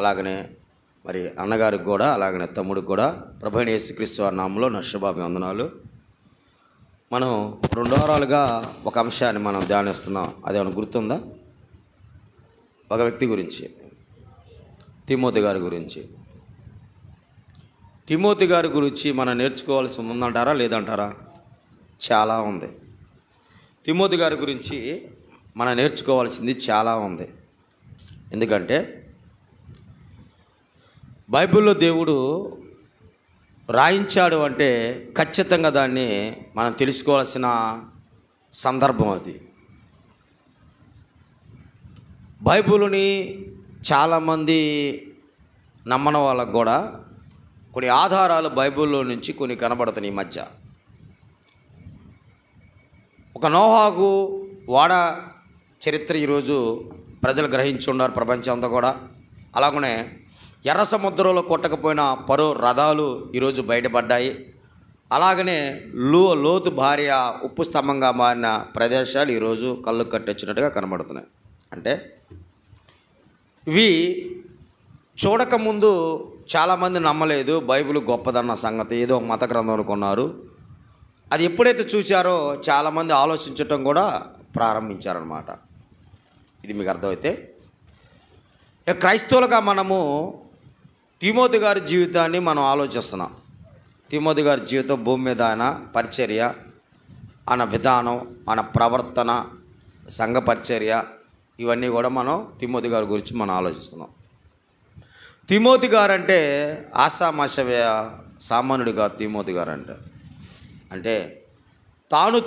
అలాగనే మరి అన్నగారికి కూడా, అలాగనే తమ్ముడికి కూడా ప్రభువైన యేసుక్రీస్తు వారి నామములో నా శుభాభివందనాలు. మనం 2 వారాలుగా ఒక అంశాన్ని మనం ధ్యానిస్తున్నాం. అదేమైనా గుర్తుందా? ఒక వ్యక్తి గురించి, తిమోతి గారి గురించి. తిమోతి గారి గురించి మనం నేర్చుకోవాల్సి ఉందంటారా లేదంటారా? చాలా ఉంది. తిమోతి గారి గురించి మనం నేర్చుకోవాల్సింది చాలా ఉంది. ఎందుకంటే బైబిల్లో దేవుడు రాయించాడు అంటే ఖచ్చితంగా దాన్ని మనం తెలుసుకోవాల్సిన సందర్భం అది. బైబిల్ని చాలామంది నమ్మని వాళ్ళకు కూడా కొన్ని ఆధారాలు బైబిల్లో నుంచి కొన్ని కనబడుతున్నాయి ఈ మధ్య. ఒక నోహాగు వాడ చరిత్ర ఈరోజు ప్రజలు గ్రహించి ఉన్నారు, ప్రపంచం అంతా కూడా. అలాగనే ఎర్ర సముద్రంలో కొట్టకపోయిన పరో రథాలు ఈరోజు బయటపడ్డాయి. అలాగనే లోతు భార్య ఉప్పు స్తంభంగా మారిన ప్రదేశాలు ఈరోజు కళ్ళు కట్టొచ్చినట్టుగా కనబడుతున్నాయి. అంటే ఇవి చూడకముందు చాలామంది నమ్మలేదు బైబిల్ గొప్పదన్న సంగతి, ఏదో ఒక మత గ్రంథం అనుకున్నారు. అది ఎప్పుడైతే చూశారో చాలామంది ఆలోచించటం కూడా ప్రారంభించారనమాట. ఇది మీకు అర్థమైతే, క్రైస్తవులుగా మనము తిమోతి గారి జీవితాన్ని మనం ఆలోచిస్తున్నాం. తిమోతి గారి జీవితం, భూమి మీద ఆయన పరిచర్య, ఆయన విధానం, ఆయన ప్రవర్తన, సంఘ పరిచర్య, ఇవన్నీ కూడా మనం తిమోతి గారి గురించి మనం ఆలోచిస్తున్నాం. తిమోతి గారు అంటే ఆషామాషవ్య సామాన్యుడిగా తిమోతి గారు అంటే తాను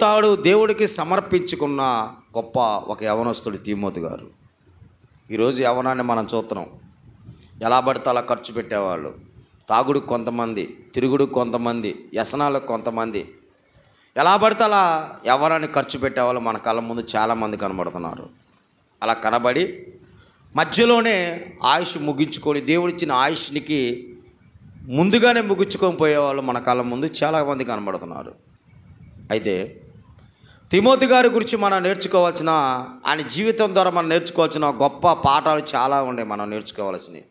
దేవుడికి సమర్పించుకున్న గొప్ప ఒక యవనస్తుడు తిమోతి గారు. ఈరోజు యవనాన్ని మనం చూస్తున్నాం. ఎలా పడితే అలా ఖర్చు పెట్టేవాళ్ళు, తాగుడికి కొంతమంది, తిరుగుడికి కొంతమంది, వ్యసనాలకు కొంతమంది, ఎలా పడితే అలా యవనాన్ని ఖర్చు పెట్టేవాళ్ళు మన కళ్ళ ముందు చాలామంది కనబడుతున్నారు. అలా కనబడి మధ్యలోనే ఆయుష్ ముగించుకొని, దేవుడిచ్చిన ఆయుష్నికి ముందుగానే ముగించుకొని పోయేవాళ్ళు మన కళ్ళ ముందు చాలామంది కనబడుతున్నారు. అయితే తిమోతి గారి గురించి మనం నేర్చుకోవాల్సిన, ఆయన జీవితం ద్వారా మనం నేర్చుకోవాల్సిన గొప్ప పాఠాలు చాలా ఉన్నాయి. మనం నేర్చుకోవాల్సినవి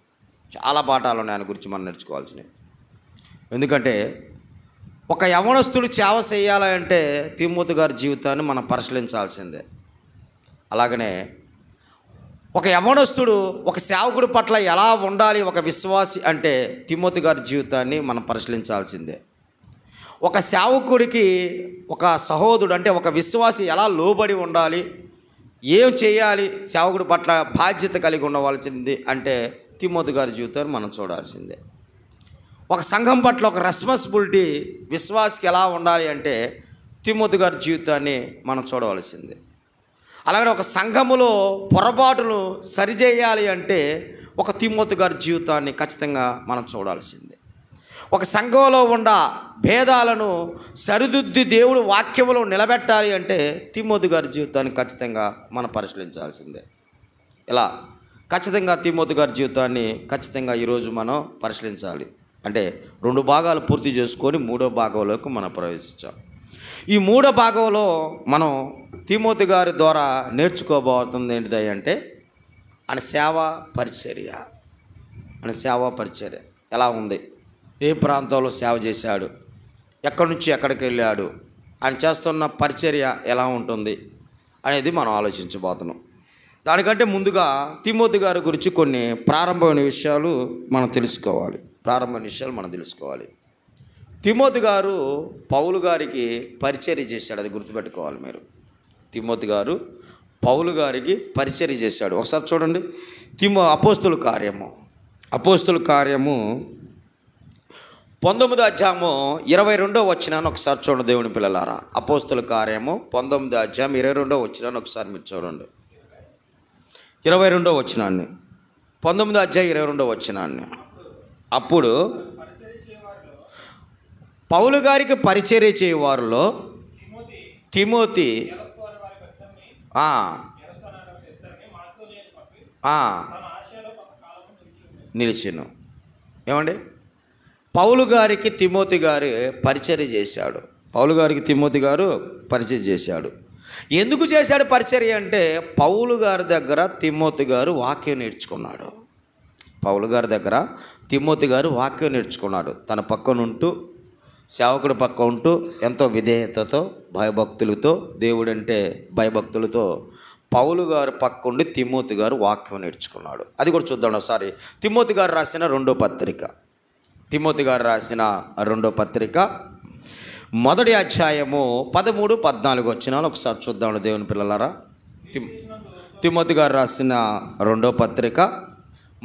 చాలా పాఠాలు ఉన్నాయి ఆయన గురించి మనం నేర్చుకోవాల్సినవి. ఎందుకంటే ఒక యవనస్తుడు సేవ చేయాలంటే తిమోతి గారి జీవితాన్ని మనం పరిశీలించాల్సిందే. అలాగనే ఒక యవనస్తుడు ఒక సేవకుడి పట్ల ఎలా ఉండాలి, ఒక విశ్వాసి అంటే తిమోతి గారి జీవితాన్ని మనం పరిశీలించాల్సిందే. ఒక సేవకుడికి ఒక సహోదరుడు అంటే ఒక విశ్వాసి ఎలా లోబడి ఉండాలి, ఏం చేయాలి, సేవకుడి పట్ల బాధ్యత కలిగి ఉండవలసింది అంటే తిమోతి గారి జీవితాన్ని మనం చూడాల్సిందే. ఒక సంఘం పట్ల ఒక రెస్పాన్సిబిలిటీ విశ్వాసికి ఎలా ఉండాలి అంటే తిమోతి గారి జీవితాన్ని మనం చూడవలసిందే. అలాగే ఒక సంఘములో పొరపాటును సరిచేయాలి అంటే ఒక తిమోతి గారి జీవితాన్ని ఖచ్చితంగా మనం చూడాల్సిందే. ఒక సంఘంలో ఉన్న భేదాలను సరిదిద్ది దేవుడు వాక్యములో నిలబెట్టాలి అంటే తిమోతి గారి జీవితాన్ని ఖచ్చితంగా మనం పరిశీలించాల్సిందే. ఇలా ఖచ్చితంగా తిమోతి గారి జీవితాన్ని ఖచ్చితంగా ఈరోజు మనం పరిశీలించాలి. అంటే 2 భాగాలు పూర్తి చేసుకొని 3వ భాగంలోకి మనం ప్రవేశించాం. ఈ 3వ భాగంలో మనం తిమోతి గారి ద్వారా నేర్చుకోబోతుంది ఏంటిది అంటే ఆయన సేవా పరిచర్య ఎలా ఉంది, ఏ ప్రాంతంలో సేవ చేశాడు, ఎక్కడి నుంచి ఎక్కడికి వెళ్ళాడు, ఆయన చేస్తున్న పరిచర్య ఎలా ఉంటుంది అనేది మనం ఆలోచించబోతున్నాం. దానికంటే ముందుగా తిమోతి గారి గురించి కొన్ని ప్రారంభమైన విషయాలు మనం తెలుసుకోవాలి. తిమోతి గారు పౌలు గారికి పరిచర్య చేశాడు, అది గుర్తుపెట్టుకోవాలి మీరు. తిమోతి గారు పౌలు గారికి పరిచర్య చేశాడు. ఒకసారి చూడండి, అపోస్తుల కార్యము 19వ అధ్యాయము 22వ వచనాన్ని ఒకసారి చూడండి దేవుని పిల్లలారా. అపోస్తుల కార్యము 19వ అధ్యాయం 22వ వచనాన్ని ఒకసారి మీరు చూడండి. 22వ వచనాన్ని, 19వ అధ్యాయం 22వ వచనాన్ని. అప్పుడు పౌలు గారికి పరిచర్య చేయవారిలో తిమోతి నిలిచెను. ఏమండి, పౌలు గారికి తిమోతి గారు పరిచర్య చేశాడు. ఎందుకు చేశాడు పరిచర్య అంటే పౌలు గారి దగ్గర తిమోతి గారు వాక్యం నేర్చుకున్నాడు. పౌలు గారి దగ్గర తిమోతి గారు వాక్యం నేర్చుకున్నాడు. తన పక్కనుంటూ, సేవకుడి పక్క ఉంటూ ఎంతో విధేయతతో, భయభక్తులతో, దేవుడంటే భయభక్తులతో పౌలు గారు పక్క ఉండి తిమోతి గారు వాక్యం నేర్చుకున్నాడు. అది కూడా చూద్దాం ఒకసారి. తిమోతి గారు రాసిన రెండో పత్రిక మొదటి అధ్యాయము 13-14 వచనాలు ఒకసారి చూద్దాం దేవుని పిల్లలారా. తిమోతి గారు రాసిన రెండో పత్రిక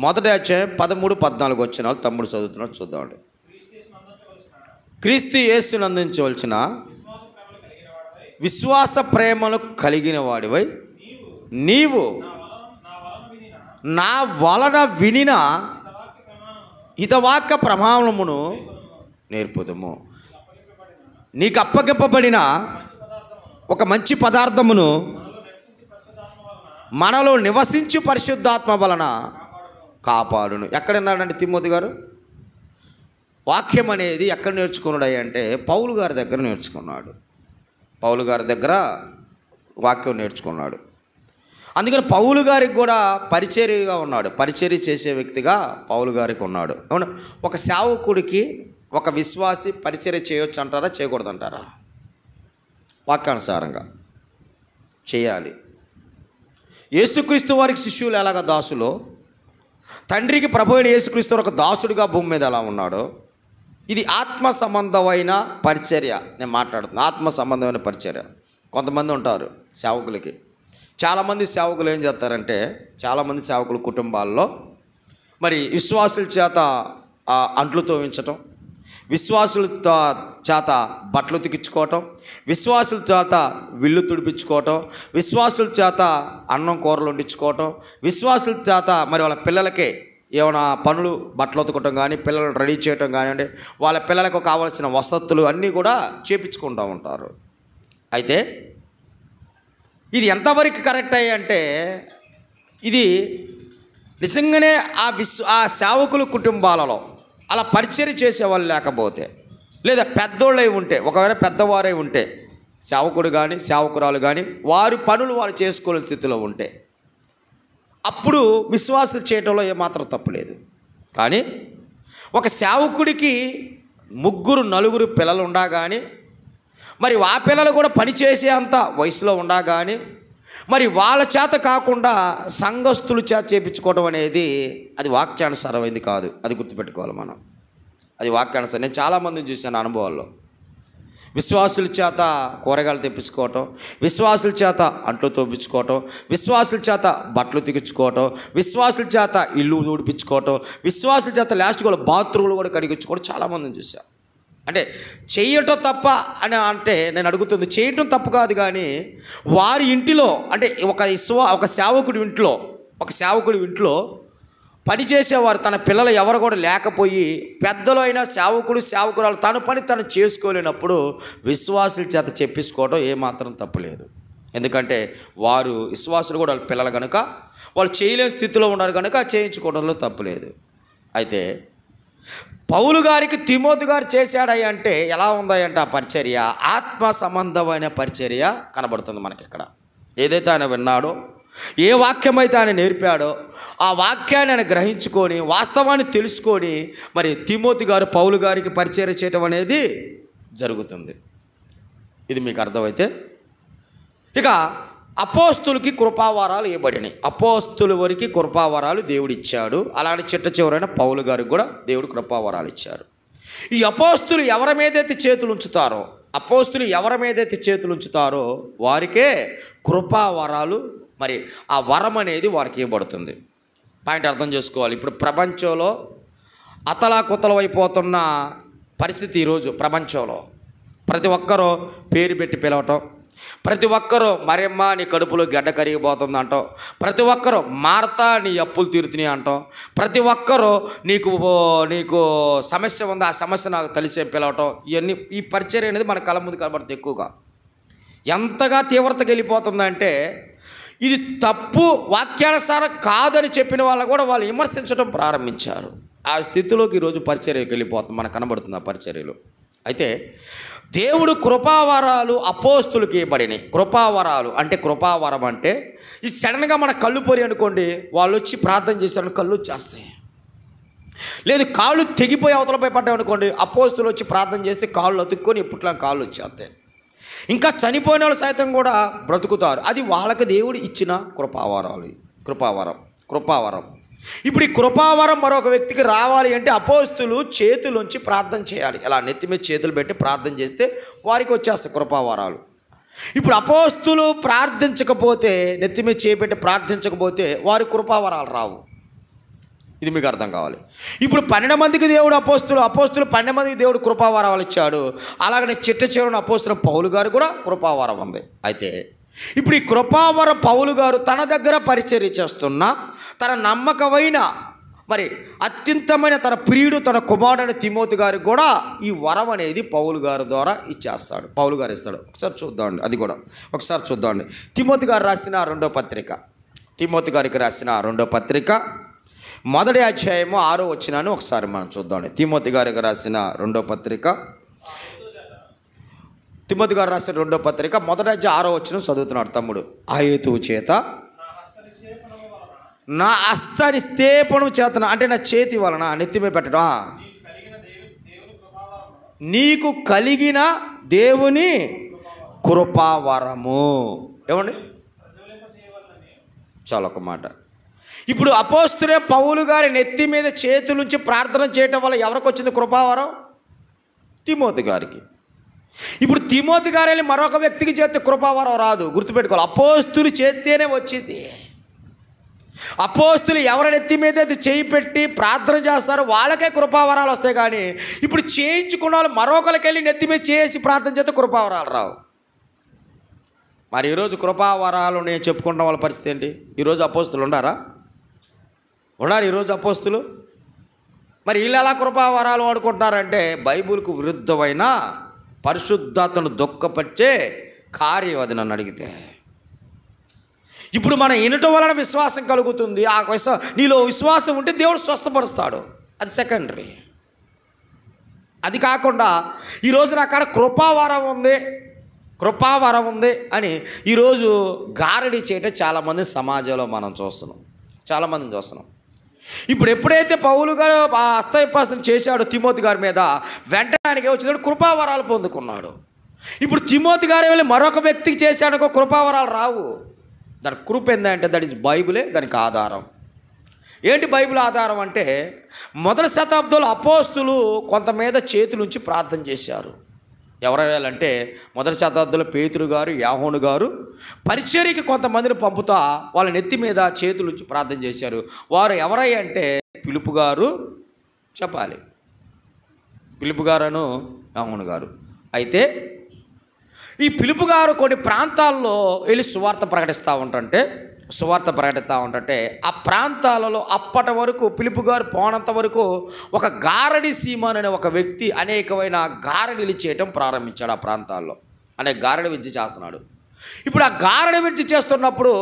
మొదటి అధ్యాయం 13-14 వచనాలు తమ్ముడు చదువుతున్నాడు, చూద్దామండి. క్రీస్తు యేసును అందించవలసిన విశ్వాస ప్రేమను కలిగిన వాడివై నీవు నా వలన వినిన హితవాక్య ప్రమాణమును నేర్పుదము. నీకు అప్పగింపబడిన ఒక మంచి పదార్థమును మనలో నివసించు పరిశుద్ధాత్మ వలన కాపాడును. ఎక్కడున్నాడండి తిమోతి గారు? వాక్యం అనేది ఎక్కడ నేర్చుకున్నాడు అంటే పౌలు గారి దగ్గర నేర్చుకున్నాడు. పౌలు గారి దగ్గర వాక్యం నేర్చుకున్నాడు. అందుకని పౌలు గారికి కూడా పరిచర్యగా ఉన్నాడు. పరిచర్య చేసే వ్యక్తిగా పౌలు గారికి ఉన్నాడు. అవును, ఒక సేవకుడికి, ఒక విశ్వాసి పరిచర్య చేయొచ్చు అంటారా, చేయకూడదు అంటారా? వాక్యానుసారంగా చేయాలి. యేసుక్రీస్తు వారికి శిష్యులు ఎలాగ దాసులో, తండ్రికి ప్రభు అయిన యేసుక్రీస్తు ఒక దాసుడిగా భూమి మీద ఎలా ఉన్నాడో, ఇది ఆత్మ సంబంధమైన పరిచర్య. నేను మాట్లాడుతున్నాను ఆత్మ సంబంధమైన పరిచర్య. కొంతమంది ఉంటారు సేవకులకి. చాలామంది సేవకులు ఏం చేస్తారంటే, చాలామంది సేవకులు కుటుంబాల్లో మరి విశ్వాసుల చేత అంట్లు తోవించటం, విశ్వాసుల చేత బట్టలు ఉతికించుకోవటం, విశ్వాసుల చేత విల్లు తుడిపించుకోవటం, విశ్వాసుల చేత అన్నం కూరలు వండించుకోవటం, విశ్వాసుల చేత మరి వాళ్ళ పిల్లలకి ఏమైనా పనులు, బట్టలు ఉతకటం కానీ, పిల్లలు రెడీ చేయటం కానివ్వండి, వాళ్ళ పిల్లలకు కావాల్సిన వసతులు అన్నీ కూడా చేపించుకుంటూ ఉంటారు. అయితే ఇది ఎంతవరకు కరెక్ట్ అయ్యి అంటే, ఇది నిజంగానే ఆ సేవకుల కుటుంబాలలో అలా పరిచర్య చేసేవాళ్ళు లేకపోతే, లేదా పెద్దోళ్ళై ఉంటే, ఒకవేళ పెద్దవారై ఉంటే, సేవకుడు కానీ సేవకురాలు కానీ వారి పనులు వారు చేసుకోలేని స్థితిలో ఉంటే, అప్పుడు విశ్వాసం చేయటంలో ఏమాత్రం తప్పులేదు. కానీ ఒక సేవకుడికి 3-4 పిల్లలు ఉండా కానీ, మరి ఆ పిల్లలు కూడా పనిచేసే అంత వయసులో ఉండా కానీ, మరి వాళ్ళ చేత కాకుండా సంఘస్థుల చేత చేయించుకోవడం అనేది అది వాక్యానుసారమైంది కాదు. అది గుర్తుపెట్టుకోవాలి మనం. అది వాక్యానుసారం. నేను చాలామందిని చూశాను అనుభవాల్లో. విశ్వాసుల చేత కూరగాయలు తెప్పించుకోవటం, విశ్వాసుల చేత అంట్లు తోపించుకోవటం, విశ్వాసుల చేత బట్టలు తిగించుకోవటం, విశ్వాసుల చేత ఇల్లు ఊడిపించుకోవటం, విశ్వాసుల చేత లాస్ట్ కూడా బాత్రూములు కూడా కడిగించుకోవడం చాలామందిని చూశాను. అంటే చేయటం తప్ప అని అంటే నేను అడుగుతుంది, చేయటం తప్పు కాదు, కానీ వారి ఇంటిలో అంటే ఒక సేవకుడి ఇంట్లో పనిచేసేవారు తన పిల్లలు ఎవరు కూడా లేకపోయి, పెద్దలు అయినా సేవకురాలు తన పని తను చేసుకోలేనప్పుడు విశ్వాసుల చేత చెప్పించుకోవడం ఏమాత్రం తప్పులేదు. ఎందుకంటే వారు విశ్వాసులు కూడా వాళ్ళ పిల్లలు కనుక వాళ్ళు చేయలేని స్థితిలో ఉన్నారు కనుక చేయించుకోవడంలో తప్పులేదు. అయితే పౌలు గారికి తిమోతి గారు చేశాడయ్య అంటే ఎలా ఉందంటే ఆ పరిచర్య ఆత్మ సంబంధమైన పరిచర్య కనబడుతుంది మనకి ఇక్కడ. ఏదైతే ఆయన విన్నాడో, ఏ వాక్యం అయితే ఆయన నేర్పాడో ఆ వాక్యాన్ని ఆయన గ్రహించుకొని వాస్తవాన్ని తెలుసుకొని మరి తిమోతి గారు పౌలు గారికి పరిచర్య చేయటం అనేది జరుగుతుంది. ఇది మీకు అర్థమైతే ఇక అపోస్తులకి కృపావరాలు ఇవ్వబడినాయి. అపోస్తుల వరకు కృపావరాలు దేవుడు ఇచ్చాడు. అలాంటి చివరైన పౌలు గారికి కూడా దేవుడు కృపావరాలు ఇచ్చారు. ఈ అపోస్తులు ఎవరి మీదైతే చేతులు ఉంచుతారో వారికే కృపావరాలు, మరి ఆ వరం అనేది వారికి ఇవ్వబడుతుంది. పాయింట్ అర్థం చేసుకోవాలి. ఇప్పుడు ప్రపంచంలో అతలాకుతలమైపోతున్న పరిస్థితి ఈరోజు ప్రపంచంలో ప్రతి ఒక్కరూ పేరు పెట్టి పిలవటం, ప్రతి ఒక్కరూ మరెమ్మ నీ కడుపులో గడ్డ కరిగిపోతుంది అంటాం, ప్రతి ఒక్కరూ మార్తా నీ అప్పులు తీరుతున్నాయి అంటాం, ప్రతి ఒక్కరూ నీకు సమస్య ఉంది, ఆ సమస్య నాకు తెలిసే పిలవటం, ఇవన్నీ ఈ పరిచర్య అనేది మన కళ్ళ ముందు కనబడుతుంది. ఎక్కువగా ఎంతగా తీవ్రతకి వెళ్ళిపోతుందంటే ఇది తప్పు, వాక్యానుసారం కాదని చెప్పిన వాళ్ళు కూడా వాళ్ళు విమర్శించడం ప్రారంభించారు. ఆ స్థితిలోకి ఈరోజు పరిచర్యకి వెళ్ళిపోతుంది, మనకు కనబడుతుంది ఆ పరిచర్యలో. అయితే దేవుడు కృపావరాలు అపోస్తులకి ఇవ్వబడినాయి. కృపావరం అంటే ఇది సడన్గా మన కళ్ళు పొరి అనుకోండి, వాళ్ళు వచ్చి ప్రార్థన చేశారని కళ్ళు వచ్చేస్తాయి. లేదు కాళ్ళు తెగిపోయి అవతలపై పడ్డామనుకోండి, అపోస్తులు వచ్చి ప్రార్థన చేస్తే కాళ్ళు అతుక్కొని ఇప్పట్లో కాళ్ళు వచ్చేస్తాయి. ఇంకా చనిపోయిన వాళ్ళు సైతం కూడా బ్రతుకుతారు. అది వాళ్ళకి దేవుడు ఇచ్చిన కృపావరం. ఇప్పుడు ఈ కృపావరం మరొక వ్యక్తికి రావాలి అంటే అపోస్తులు చేతులుంచి ప్రార్థన చేయాలి. ఇలా నెత్తి మీద చేతులు పెట్టి ప్రార్థన చేస్తే వారికి వచ్చేస్తాయి కృపావరాలు. ఇప్పుడు అపోస్తులు ప్రార్థించకపోతే, నెత్తి మీద చేపెట్టి ప్రార్థించకపోతే వారి కృపావరాలు రావు. ఇది మీకు అర్థం కావాలి. ఇప్పుడు 12 మందికి దేవుడు అపోస్తులు 12 మందికి దేవుడు కృపావరాలు ఇచ్చాడు. అలాగనే చిట్ట చివరిన అపోస్తులు పౌలు గారు కూడా కృపావరం ఉంది. అయితే ఇప్పుడు ఈ కృపావర పౌలు గారు తన దగ్గర పరిచర్య చేస్తున్న తన నమ్మకమైన మరి అత్యంతమైన తన ప్రియుడు తన కుమారుడైన తిమోతి గారికి కూడా ఈ వరం అనేది పౌలు గారి ద్వారా ఇచ్చేస్తాడు. పౌలు గారు ఇస్తాడు. ఒకసారి చూద్దామండి, అది కూడా ఒకసారి చూద్దామండి. తిమోతి గారు రాసిన 2వ పత్రిక, తిమోతి గారికి రాసిన 2వ పత్రిక 1వ అధ్యాయము 6వ వచనాన్ని ఒకసారి మనం చూద్దామండి. తిమోతి గారికి రాసిన 2వ పత్రిక, తిమోతి గారు రాసిన 2వ పత్రిక 1వ అధ్యాయం 6వ వచనం చదువుతున్నాడు తమ్ముడు. ఆ హేతువు చేత నా హస్త నిక్షేపణం చేతన, అంటే నా చేతి వలన నెత్తి మీద పెట్టడం, నీకు కలిగిన దేవుని కృపావరము. ఏమండి చాలా ఒక మాట. ఇప్పుడు అపోస్తులే పౌలు గారి నెత్తి మీద చేతులుంచి ప్రార్థన చేయటం వల్ల ఎవరికి వచ్చింది కృపావరం? తిమోతి గారికి. ఇప్పుడు తిమోతి గారు వెళ్ళి మరొక వ్యక్తికి చేస్తే కృపావరం రాదు, గుర్తుపెట్టుకోవాలి. అపోస్తులు చేస్తేనే వచ్చింది. అపోస్తులు ఎవరి నెత్తి మీద చేయి పెట్టి ప్రార్థన చేస్తారో వాళ్ళకే కృపావరాలు వస్తాయి. కానీ ఇప్పుడు చేయించుకున్న వాళ్ళు మరొకరికి వెళ్ళి నెత్తి మీద చేసి ప్రార్థన చేస్తే కృపావరాలు రావు. మరి ఈరోజు కృపావరాలు నేను చెప్పుకుంటున్న వాళ్ళ పరిస్థితి ఏంటి? ఈరోజు అపోస్తులు ఉన్నారు ఈరోజు అపోస్తులు. మరి వీళ్ళు ఎలా కృపావరాలు వాడుకుంటున్నారంటే బైబిల్కు విరుద్ధమైన పరిశుద్ధాత్మను దుఃఖపరిచే కార్యం అది నన్ను అడిగితే. ఇప్పుడు మనం వినటం వలన విశ్వాసం కలుగుతుంది. నీలో విశ్వాసం ఉంటే దేవుడు స్వస్థపరుస్తాడు, అది సెకండరీ. అది కాకుండా ఈరోజు నా కాడ కృపావరం ఉంది అని ఈరోజు గారడీ చేయటం చాలామంది సమాజంలో మనం చాలామందిని చూస్తున్నాం. ఇప్పుడు ఎప్పుడైతే పౌలు గారు ఆ హస్తవిపాసన చేశాడో తిమోతి గారి మీద, వెంటనే ఆయనకి వచ్చినప్పుడు కృపావరాలు పొందుకున్నాడు. ఇప్పుడు తిమోతి గారు వెళ్ళి మరొక వ్యక్తికి చేశాడనుకో కృపావరాలు రావు. దాని కృప ఏంటంటే దట్ ఈస్ బైబిలే దానికి ఆధారం. ఏంటి బైబిల్ ఆధారం అంటే, మొదటి శతాబ్దంలో అపోస్తులు కొంత మీద చేతులుంచి ప్రార్థన చేశారు. ఎవరంటే మొదటి శతాబ్దంలో పేతురు గారు, యాహోను గారు పరిచర్యకి కొంతమందిని పంపుతా వాళ్ళ నెత్తి మీద చేతులుంచి ప్రార్థన చేశారు. వారు ఎవరై అంటే పిలుపు గారు, చెప్పాలి పిలుపు గారును యాహోను గారు. అయితే ఈ పిలుపు గారు కొన్ని ప్రాంతాల్లో వెళ్ళి సువార్త ప్రకటిస్తూ ఉంటుంటే ఆ ప్రాంతాలలో అప్పటి వరకు పిలుపు గారు పోనంత వరకు ఒక గారడి సీమన్ అనే ఒక వ్యక్తి అనేకమైన గారడీలు చేయటం ప్రారంభించాడు. ఆ ప్రాంతాల్లో అనేక గారడి విద్య చేస్తున్నాడు. ఇప్పుడు ఆ గారడి విద్య చేస్తున్నప్పుడు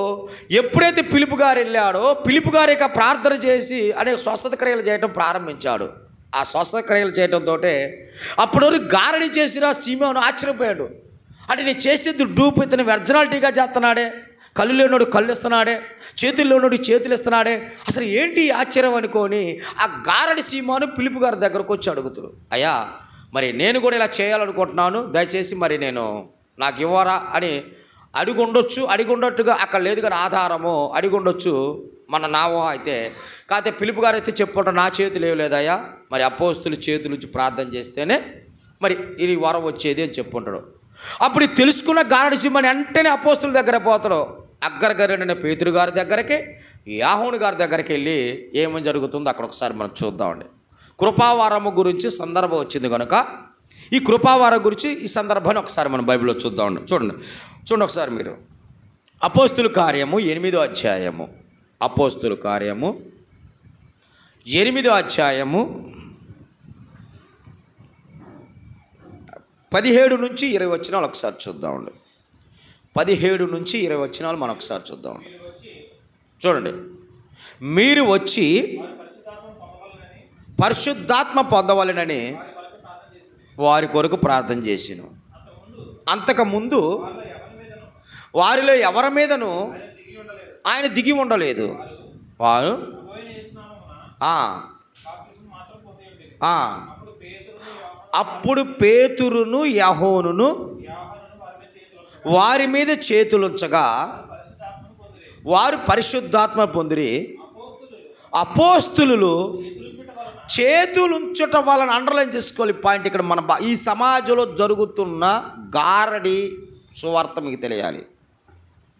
ఎప్పుడైతే పిలుపు గారు వెళ్ళాడో పిలుపు గారి యొక్క ప్రార్థన చేసి అనేక స్వస్థత క్రియలు చేయటం ప్రారంభించాడు. ఆ స్వస్థత క్రియలు చేయడంతో అప్పుడు గారడి చేసిన సీమను ఆశ్చర్యపోయాడు. అంటే నేను చేసేది డూపు, ఇతను వెర్జనాలిటీగా చేస్తున్నాడే, కళ్ళు లేనోడు కళ్ళు ఇస్తున్నాడే, చేతులు లేనోడు చేతులు ఇస్తున్నాడే, అసలు ఏంటి ఆశ్చర్యం అనుకొని ఆ గారడి సీమాను పిలుపు గారి దగ్గరకు వచ్చి అడుగుతాడు, అయ్యా మరి నేను కూడా ఇలా చేయాలనుకుంటున్నాను, దయచేసి మరి నాకు ఇవ్వరా అని అడిగుండొట్టుగా అక్కడ లేదు కానీ ఆధారము అడిగుండొచ్చు మన నావో అయితే. కాకపోతే పిలుపు గారు అయితే చెప్పుకుంటారు, నా చేతులు ఏం లేదయ్యా, మరి అపోస్తులు చేతుల నుంచి ప్రార్థన చేస్తేనే మరి ఇది వరం వచ్చేది అని చెప్పుకుంటాడు. అప్పుడు తెలుసుకున్న గారడి సింహని వెంటనే అపోస్తుల దగ్గర పోతాడు. అగ్రగరుడైన పేతురు గారి దగ్గరికి, యాహోను గారి దగ్గరికి వెళ్ళి ఏమని జరుగుతుందో అక్కడ ఒకసారి మనం చూద్దామండి. కృపావారము గురించి సందర్భం వచ్చింది కనుక ఈ కృపావారం గురించి ఈ సందర్భాన్ని ఒకసారి మనం బైబిల్లో చూద్దామండి. చూడండి ఒకసారి మీరు అపోస్తుల కార్యము 8వ అధ్యాయము, అపోస్తుల కార్యము 8వ అధ్యాయము 17 నుంచి 20 వచనాలు ఒకసారి చూద్దామండి. 17 నుంచి 20 వచనాలు మనం ఒకసారి చూద్దామండి. చూడండి, మీరు వచ్చి పరిశుద్ధాత్మ పొందవలెనని వారి కొరకు ప్రార్థన చేసిను. అంతకుముందు వారిలో ఎవరి మీదను ఆయన దిగి ఉండలేదు. వారు అప్పుడు పేతురును యెహోనును వారి మీద చేతులుంచగా వారు పరిశుద్ధాత్మ పొందిరి. అపోస్తులు చేతులుంచుట వలన, అండర్లైన్ చేసుకోవాలి పాయింట్ ఇక్కడ. మన ఈ సమాజంలో జరుగుతున్న గారడి సువార్త మీకు తెలియాలి.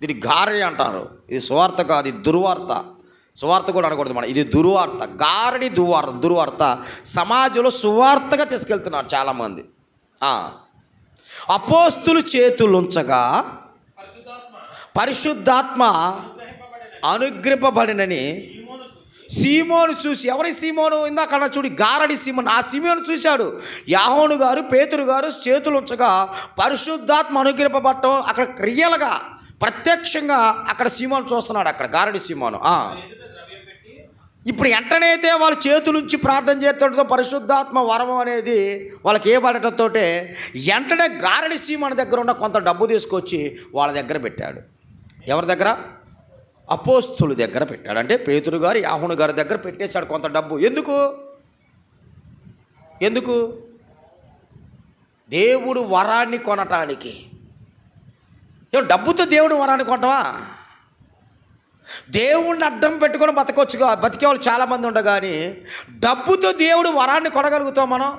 దీన్ని గారడి అంటారు. ఇది సువార్త కాదు, ఇది దుర్వార్త. సువార్త కూడా అనకూడదు మనం, ఇది దుర్వార్త. గారడి దుర్వార్త సమాజంలో సువార్తగా తీసుకెళ్తున్నారు చాలామంది. అపోస్తులు చేతులుంచగా పరిశుద్ధాత్మ అనుగ్రహింపబడినని సీమోను చూసి, ఎవరి సీమోను? ఇందాక చూడు, గారడి సీమోను. ఆ సీమోను చూశాడు. యాహోను గారు, పేతురు గారు చేతులు ఉంచగా పరిశుద్ధాత్మ అనుగ్రహింపబడటం అక్కడ క్రియలుగా ప్రత్యక్షంగా అక్కడ సీమోను చూస్తున్నాడు. అక్కడ గారడి సీమోను. ఇప్పుడు వెంటనైతే వాళ్ళు చేతులుంచి ప్రార్థన చేస్తుండతో పరిశుద్ధాత్మ వరం అనేది వాళ్ళకి ఏ పడటంతో వెంటనే గారడి సీమోను దగ్గర ఉన్న కొంత డబ్బు తీసుకొచ్చి వాళ్ళ దగ్గర పెట్టాడు. ఎవరి దగ్గర? అపోస్తుల దగ్గర పెట్టాడు. అంటే పేతురు గారు, యాహోను గారి దగ్గర పెట్టేశాడు కొంత డబ్బు. ఎందుకు? దేవుడు వరాన్ని కొనటానికి. డబ్బుతో దేవుడు వరాన్ని కొనటమా? దేవుడిని అడ్డం పెట్టుకొని బతికేవాళ్ళు చాలామంది ఉండగా, కానీ డబ్బుతో దేవుడు వరాన్ని కొనగలుగుతాం మనం?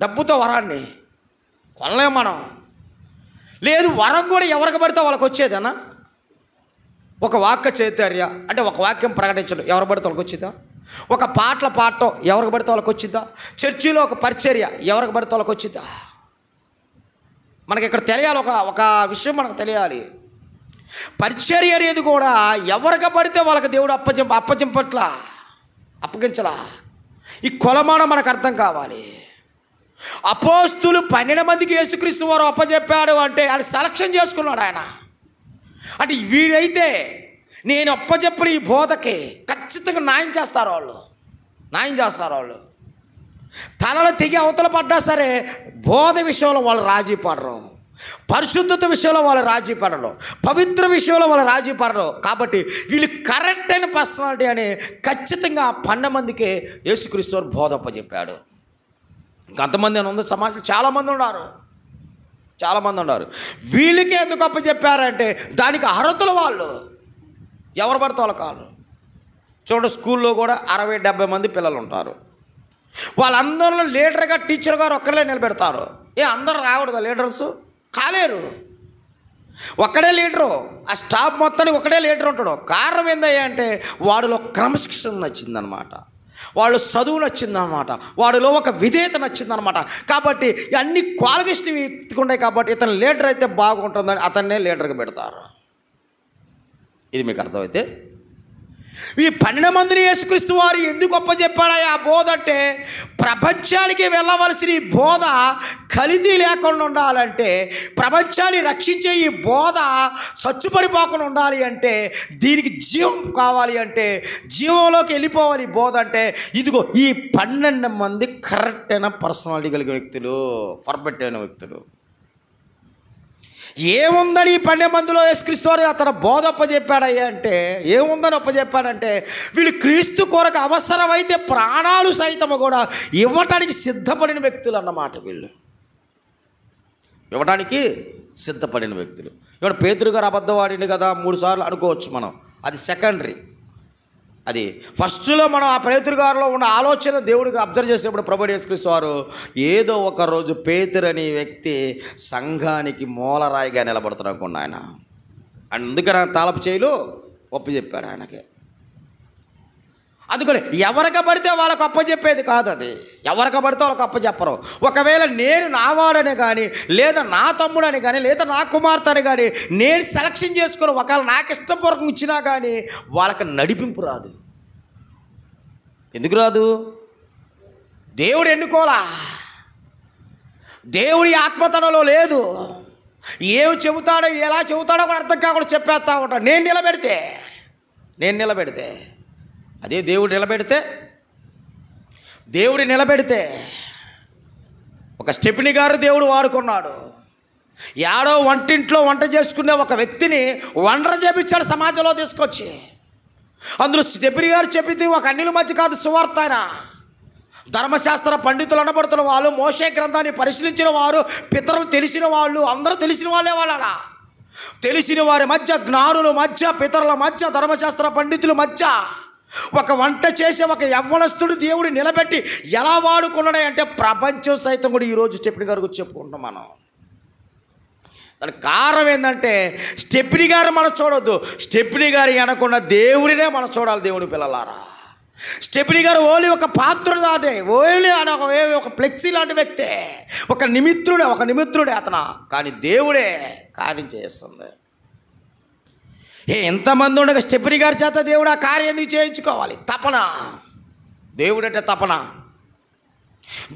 డబ్బుతో వరాన్ని కొనలేం మనం. లేదు, వరం కూడా ఎవరికి పడితే వాళ్ళకి వచ్చేదన్నా. ఒక వాక్య చైతన్య అంటే ఒక వాక్యం ప్రకటించడం ఎవరు పడితే వాళ్ళకి వచ్చిందా? ఒక పాటలు పాడటం ఎవరికి పడితే వాళ్ళకి వచ్చిందా? చర్చిలో ఒక పరిచర్య ఎవరికి పడితే వాళ్ళకి వచ్చిందా? మనకి ఇక్కడ తెలియాలి, ఒక విషయం మనకు తెలియాలి. పరిచర్య అనేది కూడా ఎవరికి పడితే వాళ్ళకి దేవుడు అప్పగించలా. ఈ కొలమానం మనకు అర్థం కావాలి. అపోస్తులు 12 మందికి యేసుక్రీస్తు వారు అప్పచెప్పాడు అంటే ఆయన సెలక్షన్ చేసుకున్నాడు ఆయన. అంటే వీడైతే నేను అప్పచెప్పిన ఈ బోధకి ఖచ్చితంగా న్యాయం చేస్తారు వాళ్ళు. తలలు తెగి అవతల పడ్డా సరే బోధ విషయంలో వాళ్ళు రాజీ పడరు, పరిశుద్ధత విషయంలో వాళ్ళు రాజీ పడరు, పవిత్ర విషయంలో వాళ్ళు రాజీ పడరు. కాబట్టి వీళ్ళు కరెక్ట్ అయిన పర్సనాలిటీ అని ఖచ్చితంగా 12 మందికి యేసుక్రీస్తు వారు బోధ అప్పచెప్పాడు. ఇంకంతమంది అని ఉంది సమాజం, చాలామంది ఉన్నారు. వీళ్ళకి ఎందుకు అప్పచెప్పారంటే దానికి అర్హతలు వాళ్ళు ఎవరు పడితే వాళ్ళ కాదు. చూడండి, స్కూల్లో కూడా 60-70 మంది పిల్లలు ఉంటారు. వాళ్ళందరిలో లీడర్గా టీచర్ గారు ఒక్కరే నిలబెడతారు. అందరూ రాకూడదా లీడర్స్? కాలేరు. ఒక్కడే లీడరు, ఆ స్టాఫ్ మొత్తానికి ఒకడే లీడర్ ఉంటాడు. కారణం ఏందయ్యా అంటే వాడిలో క్రమశిక్షణ నచ్చిందనమాట, వాళ్ళు చదువు నచ్చిందనమాట, వాడిలో ఒక విధేయత నచ్చిందనమాట. కాబట్టి అన్ని క్వాలిఫికేషన్ ఎత్తుకుంటాయి. కాబట్టి ఇతను లీడర్ అయితే బాగుంటుందని అతన్నే లీడర్గా పెడతారు. ఇది మీకు అర్థమైతే ఈ 12 మందిని యేసుక్రీస్తు వారు ఎందుకు అప్పచెప్పాడా ఆ బోధ అంటే, ప్రపంచానికి వెళ్ళవలసిన ఈ బోధ కల్తీ లేకుండా ఉండాలంటే, ప్రపంచాన్ని రక్షించే ఈ బోధ చచ్చుపడిపోకుండా ఉండాలి అంటే, దీనికి జీవం కావాలి అంటే, జీవంలోకి వెళ్ళిపోవాలి ఈ బోధ అంటే, ఇదిగో ఈ 12 మంది కరెక్ట్ అయిన పర్సనాలిటీ కలిగిన వ్యక్తులు, పర్ఫెక్ట్ అయిన వ్యక్తులు. ఏముందని ఈ 12 మందిలో యేసుక్రీస్తు వారు అతను బోధ అప్పచెప్పాడయ్యా అంటే, ఏముందని అప్పచెప్పాడంటే, వీళ్ళు క్రీస్తు కొరకు అవసరమైతే ప్రాణాలు సైతము కూడా ఇవ్వటానికి సిద్ధపడిన వ్యక్తులు అన్నమాట. వీళ్ళు ఇవ్వడానికి సిద్ధపడిన వ్యక్తులు. ఇప్పుడు పేతురు గారు అబద్ధం ఆడింది కదా 3 సార్లు అనుకోవచ్చు మనం, అది సెకండరీ. అది ఫస్ట్లో మనం ఆ పేతురు గారిలో ఉన్న ఆలోచన దేవుడికి అబ్జర్వ్ చేసినప్పుడు ప్రభువు యేసుక్రీస్తు వారు ఏదో ఒక రోజు పేతురు అనే వ్యక్తి సంఘానికి మూలరాయిగా నిలబడుతున్నాడు అనుకున్నా ఆయన. అందుకని తాళపు చేయిలో ఒప్పచెప్పాడు ఆయనకి. అందుకని ఎవరికి పడితే వాళ్ళకు అప్పచెప్పేది కాదు. అది ఎవరికి పడితే వాళ్ళకి అప్పచెప్పరు. ఒకవేళ నేను నావాడని కానీ, లేదా నా తమ్ముడని కానీ, లేదా నా కుమార్తె అని కానీ నేను సెలక్షన్ చేసుకుని ఒకవేళ నాకు ఇష్టపూర్వకం ఇచ్చినా కానీ వాళ్ళకి నడిపింపు రాదు. ఎందుకు రాదు? దేవుడు ఎన్నుకోలా, దేవుడి ఆత్మతనలో లేదు. ఏమి చెబుతాడో ఎలా చెబుతాడో కూడా అర్థం కాకుండా చెప్పేస్తా ఉంటాడు. నేను నిలబెడితే అదే దేవుడు నిలబెడితే ఒక స్టెఫెనీ గారు దేవుడు వాడుకున్నాడు. యాడో వంటింట్లో వంట చేసుకునే ఒక వ్యక్తిని వండర చేపించాడు సమాజంలో తీసుకొచ్చి. అందులో స్టెఫెనీ గారు చెప్పింది ఒక అన్యుల మధ్య కాదు సువార్త. ధర్మశాస్త్ర పండితులు అనబడుతున్న వాళ్ళు, మోషే గ్రంథాన్ని పరిశీలించిన వారు, పితరులు తెలిసిన వాళ్ళు, అందరూ తెలిసిన వాళ్ళే వాళ్ళ. తెలిసిన వారి మధ్య, జ్ఞానుల మధ్య, పితరుల మధ్య, ధర్మశాస్త్ర పండితుల మధ్య ఒక వంట చేసే ఒక యవ్వనస్తుడు దేవుడు నిలబెట్టి ఎలా వాడుకున్నాడే అంటే ప్రపంచం సైతం కూడా ఈరోజు స్టెఫెనీ గారి గురించి చెప్పుకుంటాం మనం. దానికి కారణం ఏంటంటే స్టెఫెనీ గారు మనం చూడొద్దు, స్టెఫెనీ గారి అనకుండా దేవుడినే మనం చూడాలి. దేవుని పిల్లలారా, స్టెఫెనీ గారు ఓన్లీ ఒక పాత్రుడు కాదే, ఓన్లీ ఆయన ఒక ఫ్లెక్సీ లాంటి వ్యక్తే, ఒక నిమిత్రుడే అతను. కానీ దేవుడే కార్యం చేస్తుంది. ఎంతమంది ఉండగా స్టెఫెనీ గారి చేత దేవుడు ఆ కార్యం ఎందుకు చేయించుకోవాలి? తపన. దేవుడంటే తపన.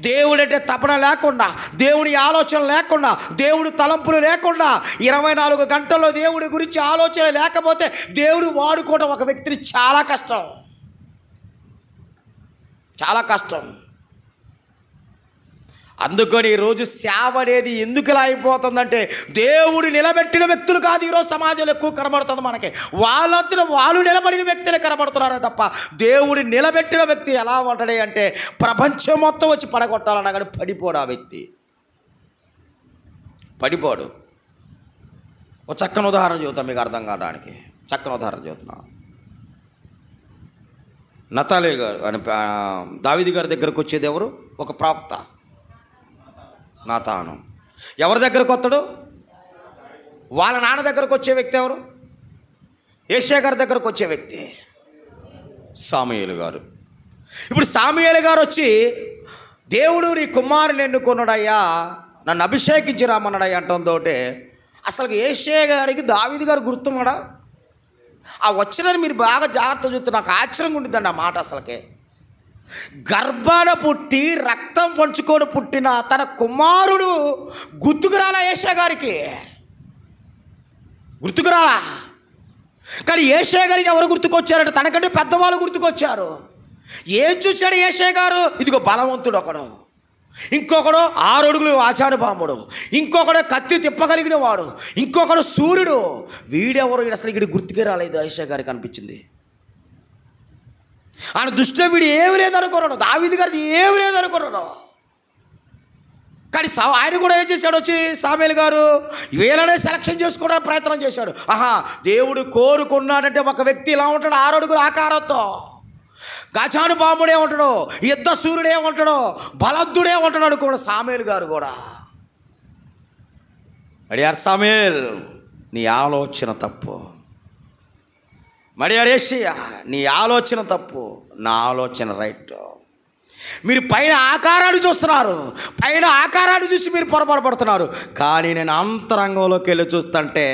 దేవుడంటే తపన లేకుండా, దేవుడి ఆలోచన లేకుండా, దేవుడి తలంపులు లేకుండా, 24 గంటల్లో దేవుడి గురించి ఆలోచన లేకపోతే దేవుడు వాడుకోవడం ఒక వ్యక్తిని చాలా కష్టం, చాలా కష్టం. అందుకని ఈరోజు సేవ అనేది ఎందుకు ఇలా అయిపోతుందంటే దేవుడు నిలబెట్టిన వ్యక్తులు కాదు ఈరోజు సమాజంలో ఎక్కువ కనబడుతుంది మనకి. వాళ్ళంతా వాళ్ళు నిలబడిన వ్యక్తులే కనబడుతున్నారే తప్ప దేవుడు నిలబెట్టిన వ్యక్తి ఎలా ఉంటాడే అంటే ప్రపంచం మొత్తం వచ్చి పడగొట్టాలన్నా కానీ పడిపోడు ఆ వ్యక్తి, పడిపోడు. ఒక చక్కని ఉదాహరణ చెబుతాం మీకు అర్థం కావడానికి. చక్కని ఉదాహరణ చెబుతున్నా. నతాలే గారు అని దావీదు గారి దగ్గరకు వచ్చేది ఎవరు? ఒక ప్రవక్త నాతాను. ఎవరి దగ్గరకు వస్తాడు? వాళ్ళ నాన్న దగ్గరకు వచ్చే వ్యక్తి ఎవరు? యేషయా గారి దగ్గరకు వచ్చే వ్యక్తి సమూయేలు గారు. ఇప్పుడు సమూయేలు గారు వచ్చి దేవుడు నీ కుమారుని ఎన్నుకున్నాడయ్యా, నన్ను అభిషేకించి రమ్మన్నాడయ్యా అంటంతో అసలు యేషయా గారికి దావీదు గారు గుర్తున్నాడా? ఆ వచ్చినని మీరు బాగా జాగ్రత్త చూస్తే నాకు ఆశ్చర్యంగా ఉంటుందండి ఆ మాట. అసలుకే గర్భాన పుట్టి రక్తం పంచుకొని పుట్టిన తన కుమారుడు గుర్తుకురాలా యేషయా గారికి? గుర్తుకురాలా. కానీ యేషయా గారికి ఎవరు గుర్తుకొచ్చారంటే తనకంటే పెద్దవాళ్ళు గుర్తుకొచ్చారు. ఏం చూశాడు యేషయా గారు? ఇదిగో బలవంతుడు ఒకడు, ఇంకొకడు 6 అడుగులు ఆచారబాముడు, ఇంకొకడు కత్తి తిప్పగలిగిన వాడు, ఇంకొకడు సూర్యుడు. వీడెవరు? అసలు ఇక్కడ గుర్తుకే రాలేదు యేషయా గారికి అనిపించింది. ఆయన దృష్టిలో వీడు ఏమి లేదనుకున్నాడు, దావీదు గారిది ఏమి లేదనుకున్నాడు. కానీ ఆయన కూడా ఏం చేశాడు? వచ్చి సమూయేలు గారు వీళ్ళనే సెలక్షన్ చేసుకోవడానికి ప్రయత్నం చేశాడు. దేవుడు కోరుకున్నాడంటే ఒక వ్యక్తి ఇలా ఉంటాడు, 6 అడుగుల ఆకారంతో, గజానుబాముడే ఉంటాడు, యుద్ధ సూర్యుడే ఉంటాడు, బలద్దుడే ఉంటాడు అనుకోడు సమూయేలు గారు కూడా. అడిగారు సమూయేల్, నీ ఆలోచన తప్పు. మడియారు యేషయా, నీ ఆలోచన తప్పు, నా ఆలోచన రైట్. మీరు పైన ఆకారాన్ని చూస్తున్నారు, పైన ఆకారాన్ని చూసి మీరు పొరపాటుపడుతున్నారు. కానీ నేను అంతరంగంలోకి వెళ్ళి చూస్తుంటే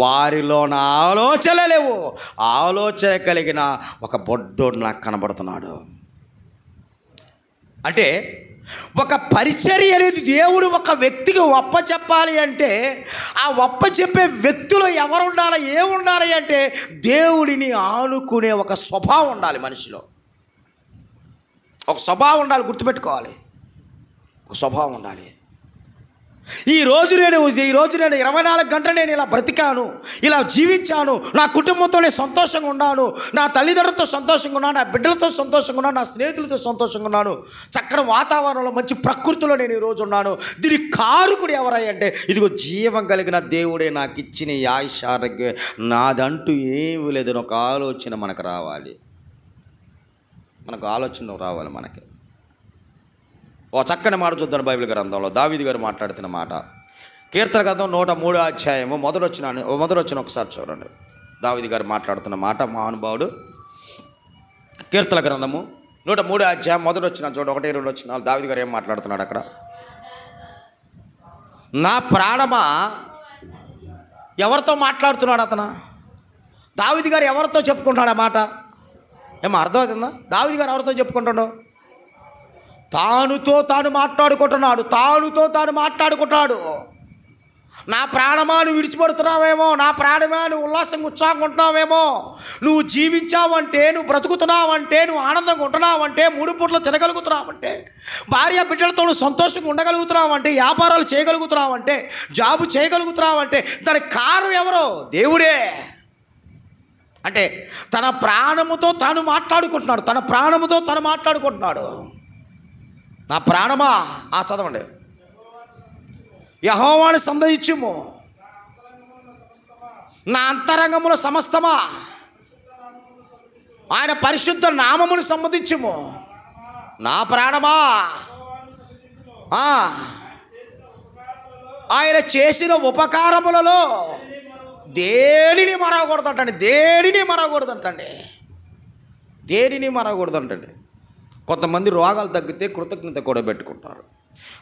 వారిలో నా ఆలోచనలే లేవు. ఆలోచన కలిగిన ఒక బొడ్డోడు నాకు కనబడుతున్నాడు. అంటే ఒక పరిచర్య అనేది దేవుడు ఒక వ్యక్తికి ఒప్ప చెప్పాలి అంటే ఆ ఒప్ప చెప్పే వ్యక్తులు ఎవరు ఉండాలి, ఏముండాలి అంటే దేవుడిని ఆనుకునే ఒక స్వభావం ఉండాలి మనిషిలో. ఒక స్వభావం ఉండాలి, గుర్తుపెట్టుకోవాలి. ఒక స్వభావం ఉండాలి. ఈరోజు నేను 24 గంటలు నేను ఇలా బ్రతికాను, ఇలా జీవించాను, నా కుటుంబంతో నేను సంతోషంగా ఉన్నాను, నా తల్లిదండ్రులతో సంతోషంగా ఉన్నాను, నా బిడ్డలతో సంతోషంగా ఉన్నాను, నా స్నేహితులతో సంతోషంగా ఉన్నాను, చక్కని వాతావరణంలో మంచి ప్రకృతిలో నేను ఈరోజు ఉన్నాను. దీనికి కారకుడు ఎవరయ్యంటే ఇదిగో జీవం కలిగిన దేవుడే నాకు ఇచ్చిన ఈ ఆయుష్ ఆరోగ్యం, నాదంటూ ఏమీ లేదని ఒక ఆలోచన మనకు రావాలి. మనకు ఆలోచన రావాలి మనకి. ఓ చక్కని మాట చూద్దాం బైబిల్ గ్రంథంలో దావీదు గారు మాట్లాడుతున్న మాట. కీర్తన గ్రంథం 103వ అధ్యాయము మొదలొచ్చిన ఒకసారి చూడండి. దావీదు గారు మాట్లాడుతున్న మాట, మహానుభావుడు. కీర్తన గ్రంథము 103వ అధ్యాయం మొదలొచ్చిన చూడ 1-2 వచ్చిన దావీదు గారు ఏం మాట్లాడుతున్నాడు అక్కడ? నా ప్రాణమా, ఎవరితో మాట్లాడుతున్నాడు అతను? దావీదు గారు ఎవరితో చెప్పుకుంటున్నాడు ఆ మాట? ఏమో అర్థమవుతుందా? దావీదు గారు ఎవరితో చెప్పుకుంటాడు? తానుతో తాను మాట్లాడుకుంటాడు. నా ప్రాణమా నువ్వు విడిచిపడుతున్నావేమో, నా ప్రాణమా నువ్వు ఉల్లాసంగా ఉత్సాహంగా ఉంటున్నావేమో, నువ్వు జీవించావంటే, నువ్వు బ్రతుకుతున్నావంటే, నువ్వు ఆనందంగా ఉంటున్నావంటే, 3 పూటలు తినగలుగుతున్నావంటే, భార్య బిడ్డలతో నువ్వు సంతోషంగా ఉండగలుగుతున్నావంటే, వ్యాపారాలు చేయగలుగుతున్నావంటే, జాబు చేయగలుగుతున్నావంటే దానికి కారణం ఎవరో? దేవుడే. అంటే తన ప్రాణముతో తాను మాట్లాడుకుంటున్నాడు. నా ప్రాణమా, చదవండి. యెహోవాను సందయించుము, నా అంతరంగముల సమస్తమా ఆయన పరిశుద్ధ నామమును సంబోధించుము. నా ప్రాణమా ఆయన చేసిన ఉపకారములలో దేనిని మరవకూడదంటండి. దేనిని మరవకూడదంటండి. కొంతమంది రోగాలు తగ్గితే కృతజ్ఞత కూడా పెట్టుకుంటారు.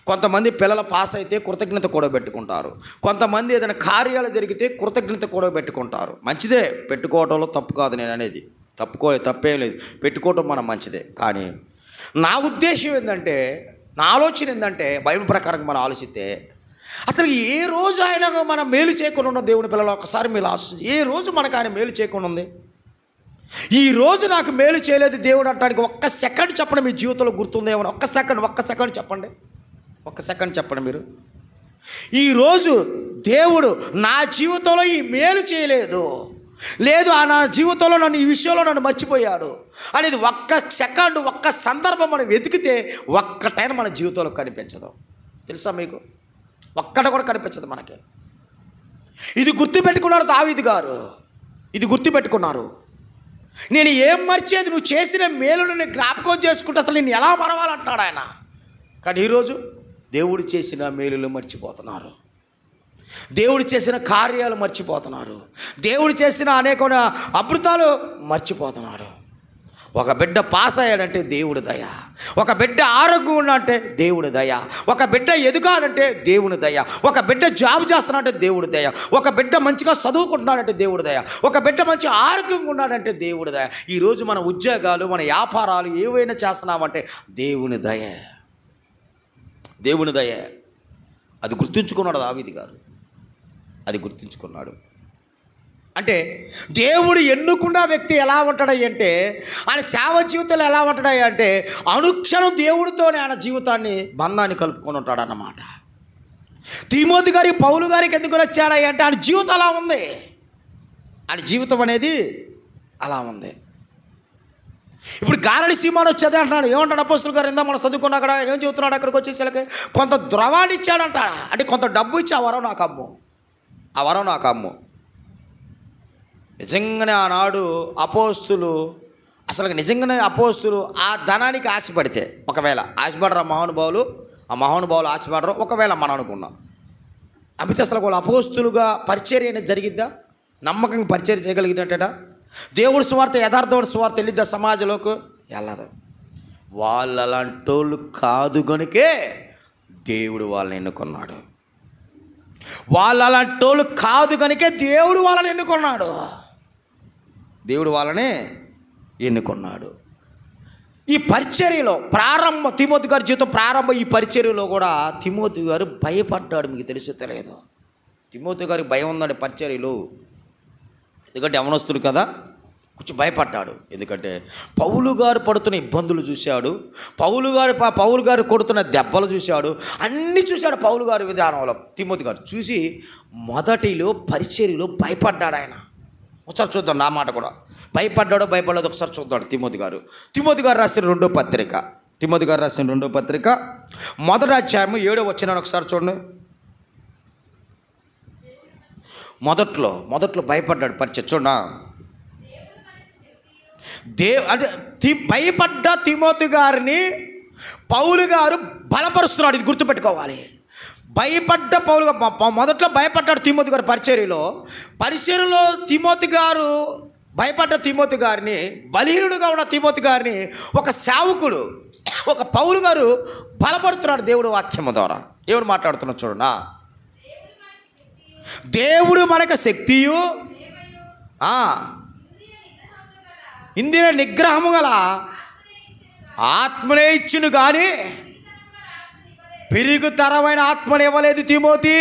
కొంతమంది పిల్లల పాస్ అయితే కృతజ్ఞత కూడా పెట్టుకుంటారు. కొంతమంది ఏదైనా కార్యాలు జరిగితే కృతజ్ఞత కూడా పెట్టుకుంటారు. మంచిదే, పెట్టుకోవడంలో తప్పు కాదు నేను అనేది. తప్పేం లేదు, పెట్టుకోవటం మనం మంచిదే. కానీ నా ఉద్దేశం ఏంటంటే, నా ఆలోచన ఏంటంటే, బైబిల్ ప్రకారంగా మనం ఆలోచిస్తే అసలు ఏ రోజు ఆయన మనం మేలు చేయకుండా ఉన్న దేవుని పిల్లలు ఒకసారి మీరు ఆలోచించి, ఏ రోజు మనకు ఆయన మేలు చేయకుండా ఉంది? ఈ రోజు నాకు మేలు చేయలేదు దేవుడు అంటానికి ఒక్క సెకండ్ చెప్పండి, మీ జీవితంలో గుర్తుందేమో. ఒక్క సెకండ్ చెప్పండి. ఒక్క సెకండ్ చెప్పండి మీరు. ఈరోజు దేవుడు నా జీవితంలో ఈ మేలు చేయలేదు, లేదు నా జీవితంలో నన్ను ఈ విషయంలో నన్ను మర్చిపోయాడు అనేది ఒక్క సెకండ్, ఒక్క సందర్భం మనం వెతికితే ఒక్కటైనా మన జీవితంలో కనిపించదు. తెలుసా మీకు? ఒక్కట కూడా కనిపించదు మనకి. ఇది గుర్తుపెట్టుకున్నారు దావీదు గారు, ఇది గుర్తుపెట్టుకున్నారు. నేను ఏం మర్చేది, నువ్వు చేసిన మేలును నేను జ్ఞాపకం చేసుకుంటే అసలు నేను ఎలా మరవాలంటున్నాడు ఆయన. కానీ ఈరోజు దేవుడు చేసిన మేలులు మర్చిపోతున్నారు, దేవుడు చేసిన కార్యాలు మర్చిపోతున్నారు, దేవుడు చేసిన అనేక అద్భుతాలు మర్చిపోతున్నారు. ఒక బిడ్డ పాస్ అయ్యాడంటే దేవుడి దయ, ఒక బిడ్డ ఆరోగ్యం ఉన్నాడంటే దేవుడి దయ, ఒక బిడ్డ ఎదుగాడంటే దేవుని దయ, ఒక బిడ్డ జాబ్ చేస్తున్నాడంటే దేవుడి దయ, ఒక బిడ్డ మంచిగా చదువుకుంటున్నాడంటే దేవుడి దయ, ఒక బిడ్డ మంచి ఆరోగ్యంగా ఉన్నాడంటే దేవుడి దయ. ఈరోజు మన ఉద్యోగాలు, మన వ్యాపారాలు ఏవైనా చేస్తున్నామంటే దేవుని దయ. అది గుర్తుంచుకున్నాడు దావీదు గారు, అది గుర్తుంచుకున్నాడు. అంటే దేవుడు ఎన్నుకున్న వ్యక్తి ఎలా ఉంటాడయ్య అంటే, ఆయన సేవ జీవితంలో ఎలా ఉంటాడయ్య అంటే, అనుక్షణం దేవుడితోనే ఆయన జీవితాన్ని, బంధాన్ని కలుపుకొని ఉంటాడన్నమాట. తిమోతి గారి, పౌలు గారికి ఎందుకు వచ్చాడయ్య అంటే, ఆయన జీవితం అలా ఉంది. ఆయన జీవితం అనేది అలా ఉంది. ఇప్పుడు గారడి సీమాను వచ్చేది అంటున్నాడు. ఏమంటాడు అపోస్తలుల గారు? ఇందా మనం చదువుకున్నా అక్కడ ఏం చెబుతున్నాడు? అక్కడికి వచ్చేసరికి కొంత ద్రవాన్ని ఇచ్చాడంటాడా, అంటే కొంత డబ్బు ఇచ్చి ఆ వరం నాకు అమ్ము. నిజంగానే ఆనాడు అపోస్తులు, అసలు నిజంగానే అపోస్తులు ఆ ధనానికి ఆశపడితే, ఒకవేళ ఆశపడరు ఆ మహానుభావులు ఆశపడరు, ఒకవేళ మనం అనుకున్నాం అమితే అసలు వాళ్ళు అపోస్తులుగా పరిచర్య అనేది జరిగిద్దా? నమ్మకంగా పరిచర్య చేయగలిగినట్టేనా? దేవుడి సువార్త, యథార్థమైన సువార్త వెళ్ళిద్దా సమాజంలోకి? వెళ్ళదు. వాళ్ళు అలాంటి వాళ్ళు కాదు కనుకే దేవుడు వాళ్ళని ఎన్నుకున్నాడు. వాళ్ళు అలాంటి వాళ్ళు కాదు కనుకే దేవుడు వాళ్ళని ఎన్నుకున్నాడు. ఈ పరిచర్యలో తిమోతి గారి జీవితం ప్రారంభం, ఈ పరిచర్యలో కూడా తిమోతి గారు భయపడ్డాడు. మీకు తెలిసో తెలియదు, తిమోతి గారికి భయం ఉందండి పరిచర్యలో. ఎందుకంటే యవనస్తుడు కదా, కొంచెం భయపడ్డాడు. ఎందుకంటే పౌలు గారు పడుతున్న ఇబ్బందులు చూశాడు, పౌలు గారు కొడుతున్న దెబ్బలు చూశాడు, అన్నీ చూశాడు. పౌలు గారి విధానంలో తిమోతి గారు చూసి మొదటిలో పరిచర్యలో భయపడ్డాడు ఆయన. ఒకసారి చూద్దాం, నా మాట కూడా భయపడ్డాడో భయపడలేదో ఒకసారి చూద్దాం. తిమోతి గారు రాసిన రెండో పత్రిక మొదటి అధ్యాయము 7వ వచనాన్ని ఒకసారి చూడండి. మొదట్లో భయపడ్డాడు పరిచయం. చూడనా, అంటే భయపడ్డ తిమోతి గారిని పౌలు గారు బలపరుస్తున్నాడు. ఇది గుర్తుపెట్టుకోవాలి. భయపడ్డ మొదట్లో భయపడ్డాడు తిమోతి గారు పరిచర్యలో తిమోతి గారు భయపడ్డ తిమోతి గారిని, బలహీనుడుగా ఉన్న తిమోతి గారిని ఒక సేవకుడు, ఒక పౌలు గారు బలపడుతున్నాడు దేవుడు వాక్యము ద్వారా. ఎవరు మాట్లాడుతున్నారు చూడనా, దేవుడు మనకు శక్తియు ఇంద్రియ నిగ్రహము గల ఆత్మనే ఇచ్చును కానీ పిరుగుతరమైన ఆత్మను ఇవ్వలేదు తిమోతి.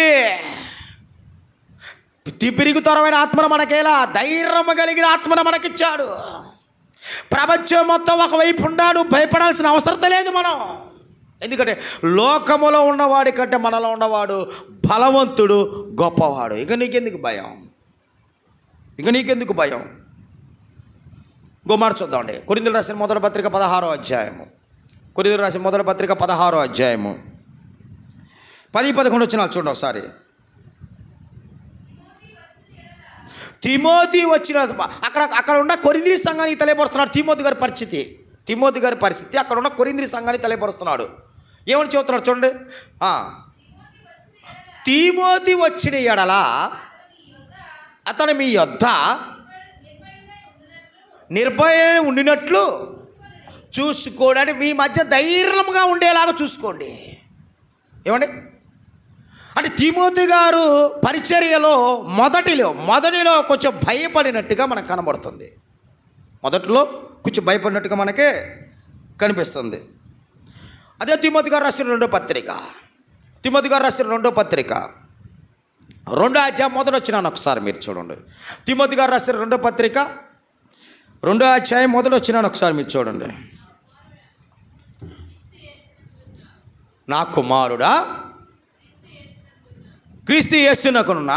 పిరుగుతరమైన ఆత్మను మనకేలా, ధైర్యం కలిగిన ఆత్మను మనకిచ్చాడు. ప్రపంచం మొత్తం ఒకవైపు ఉన్నాడు, భయపడాల్సిన అవసరం లేదు మనం. ఎందుకంటే లోకములో ఉన్నవాడి కంటే మనలో ఉన్నవాడు బలవంతుడు, గొప్పవాడు. ఇక నీకెందుకు భయం? గోమారు చూద్దామండి. కొరింథీయులకు రాసిన మొదటి పత్రిక 16వ అధ్యాయము. కొరింథీయులకు రాసిన మొదటి పత్రిక 16వ అధ్యాయము 10-11 వచనాలు చూడండి ఒకసారి. తిమోతి వచ్చిన అక్కడ ఉన్న కొరింథీ సంఘానికి తెలియపరుస్తున్నాడు తిమోతి గారి పరిస్థితి అక్కడ ఉన్న కొరింథీ సంఘానికి తెలియపరుస్తున్నాడు. ఏమని చెబుతున్నాడు చూడండి. తిమోతి వచ్చిన ఎడల అతను మీ యొద్ద నిర్భయంగా ఉండినట్లు చూసుకోండి. మీ మధ్య ధైర్యంగా ఉండేలాగా చూసుకోండి. ఏమండి అంటే తిమోతి గారు పరిచర్యలో మొదటిలో కొంచెం భయపడినట్టుగా మనకు కనబడుతుంది. మొదట్లో కొంచెం భయపడినట్టుగా మనకే కనిపిస్తుంది. అదే తిమోతి గారు రాసిన రెండో పత్రిక 2వ అధ్యాయం మొదటి వచ్చినాను ఒకసారి మీరు చూడండి. తిమోతి గారు రాసిన రెండో పత్రిక 2వ అధ్యాయం మొదటి వచ్చినాను ఒకసారి మీరు చూడండి. నా కుమారుడా క్రీస్తు యేసునకున్న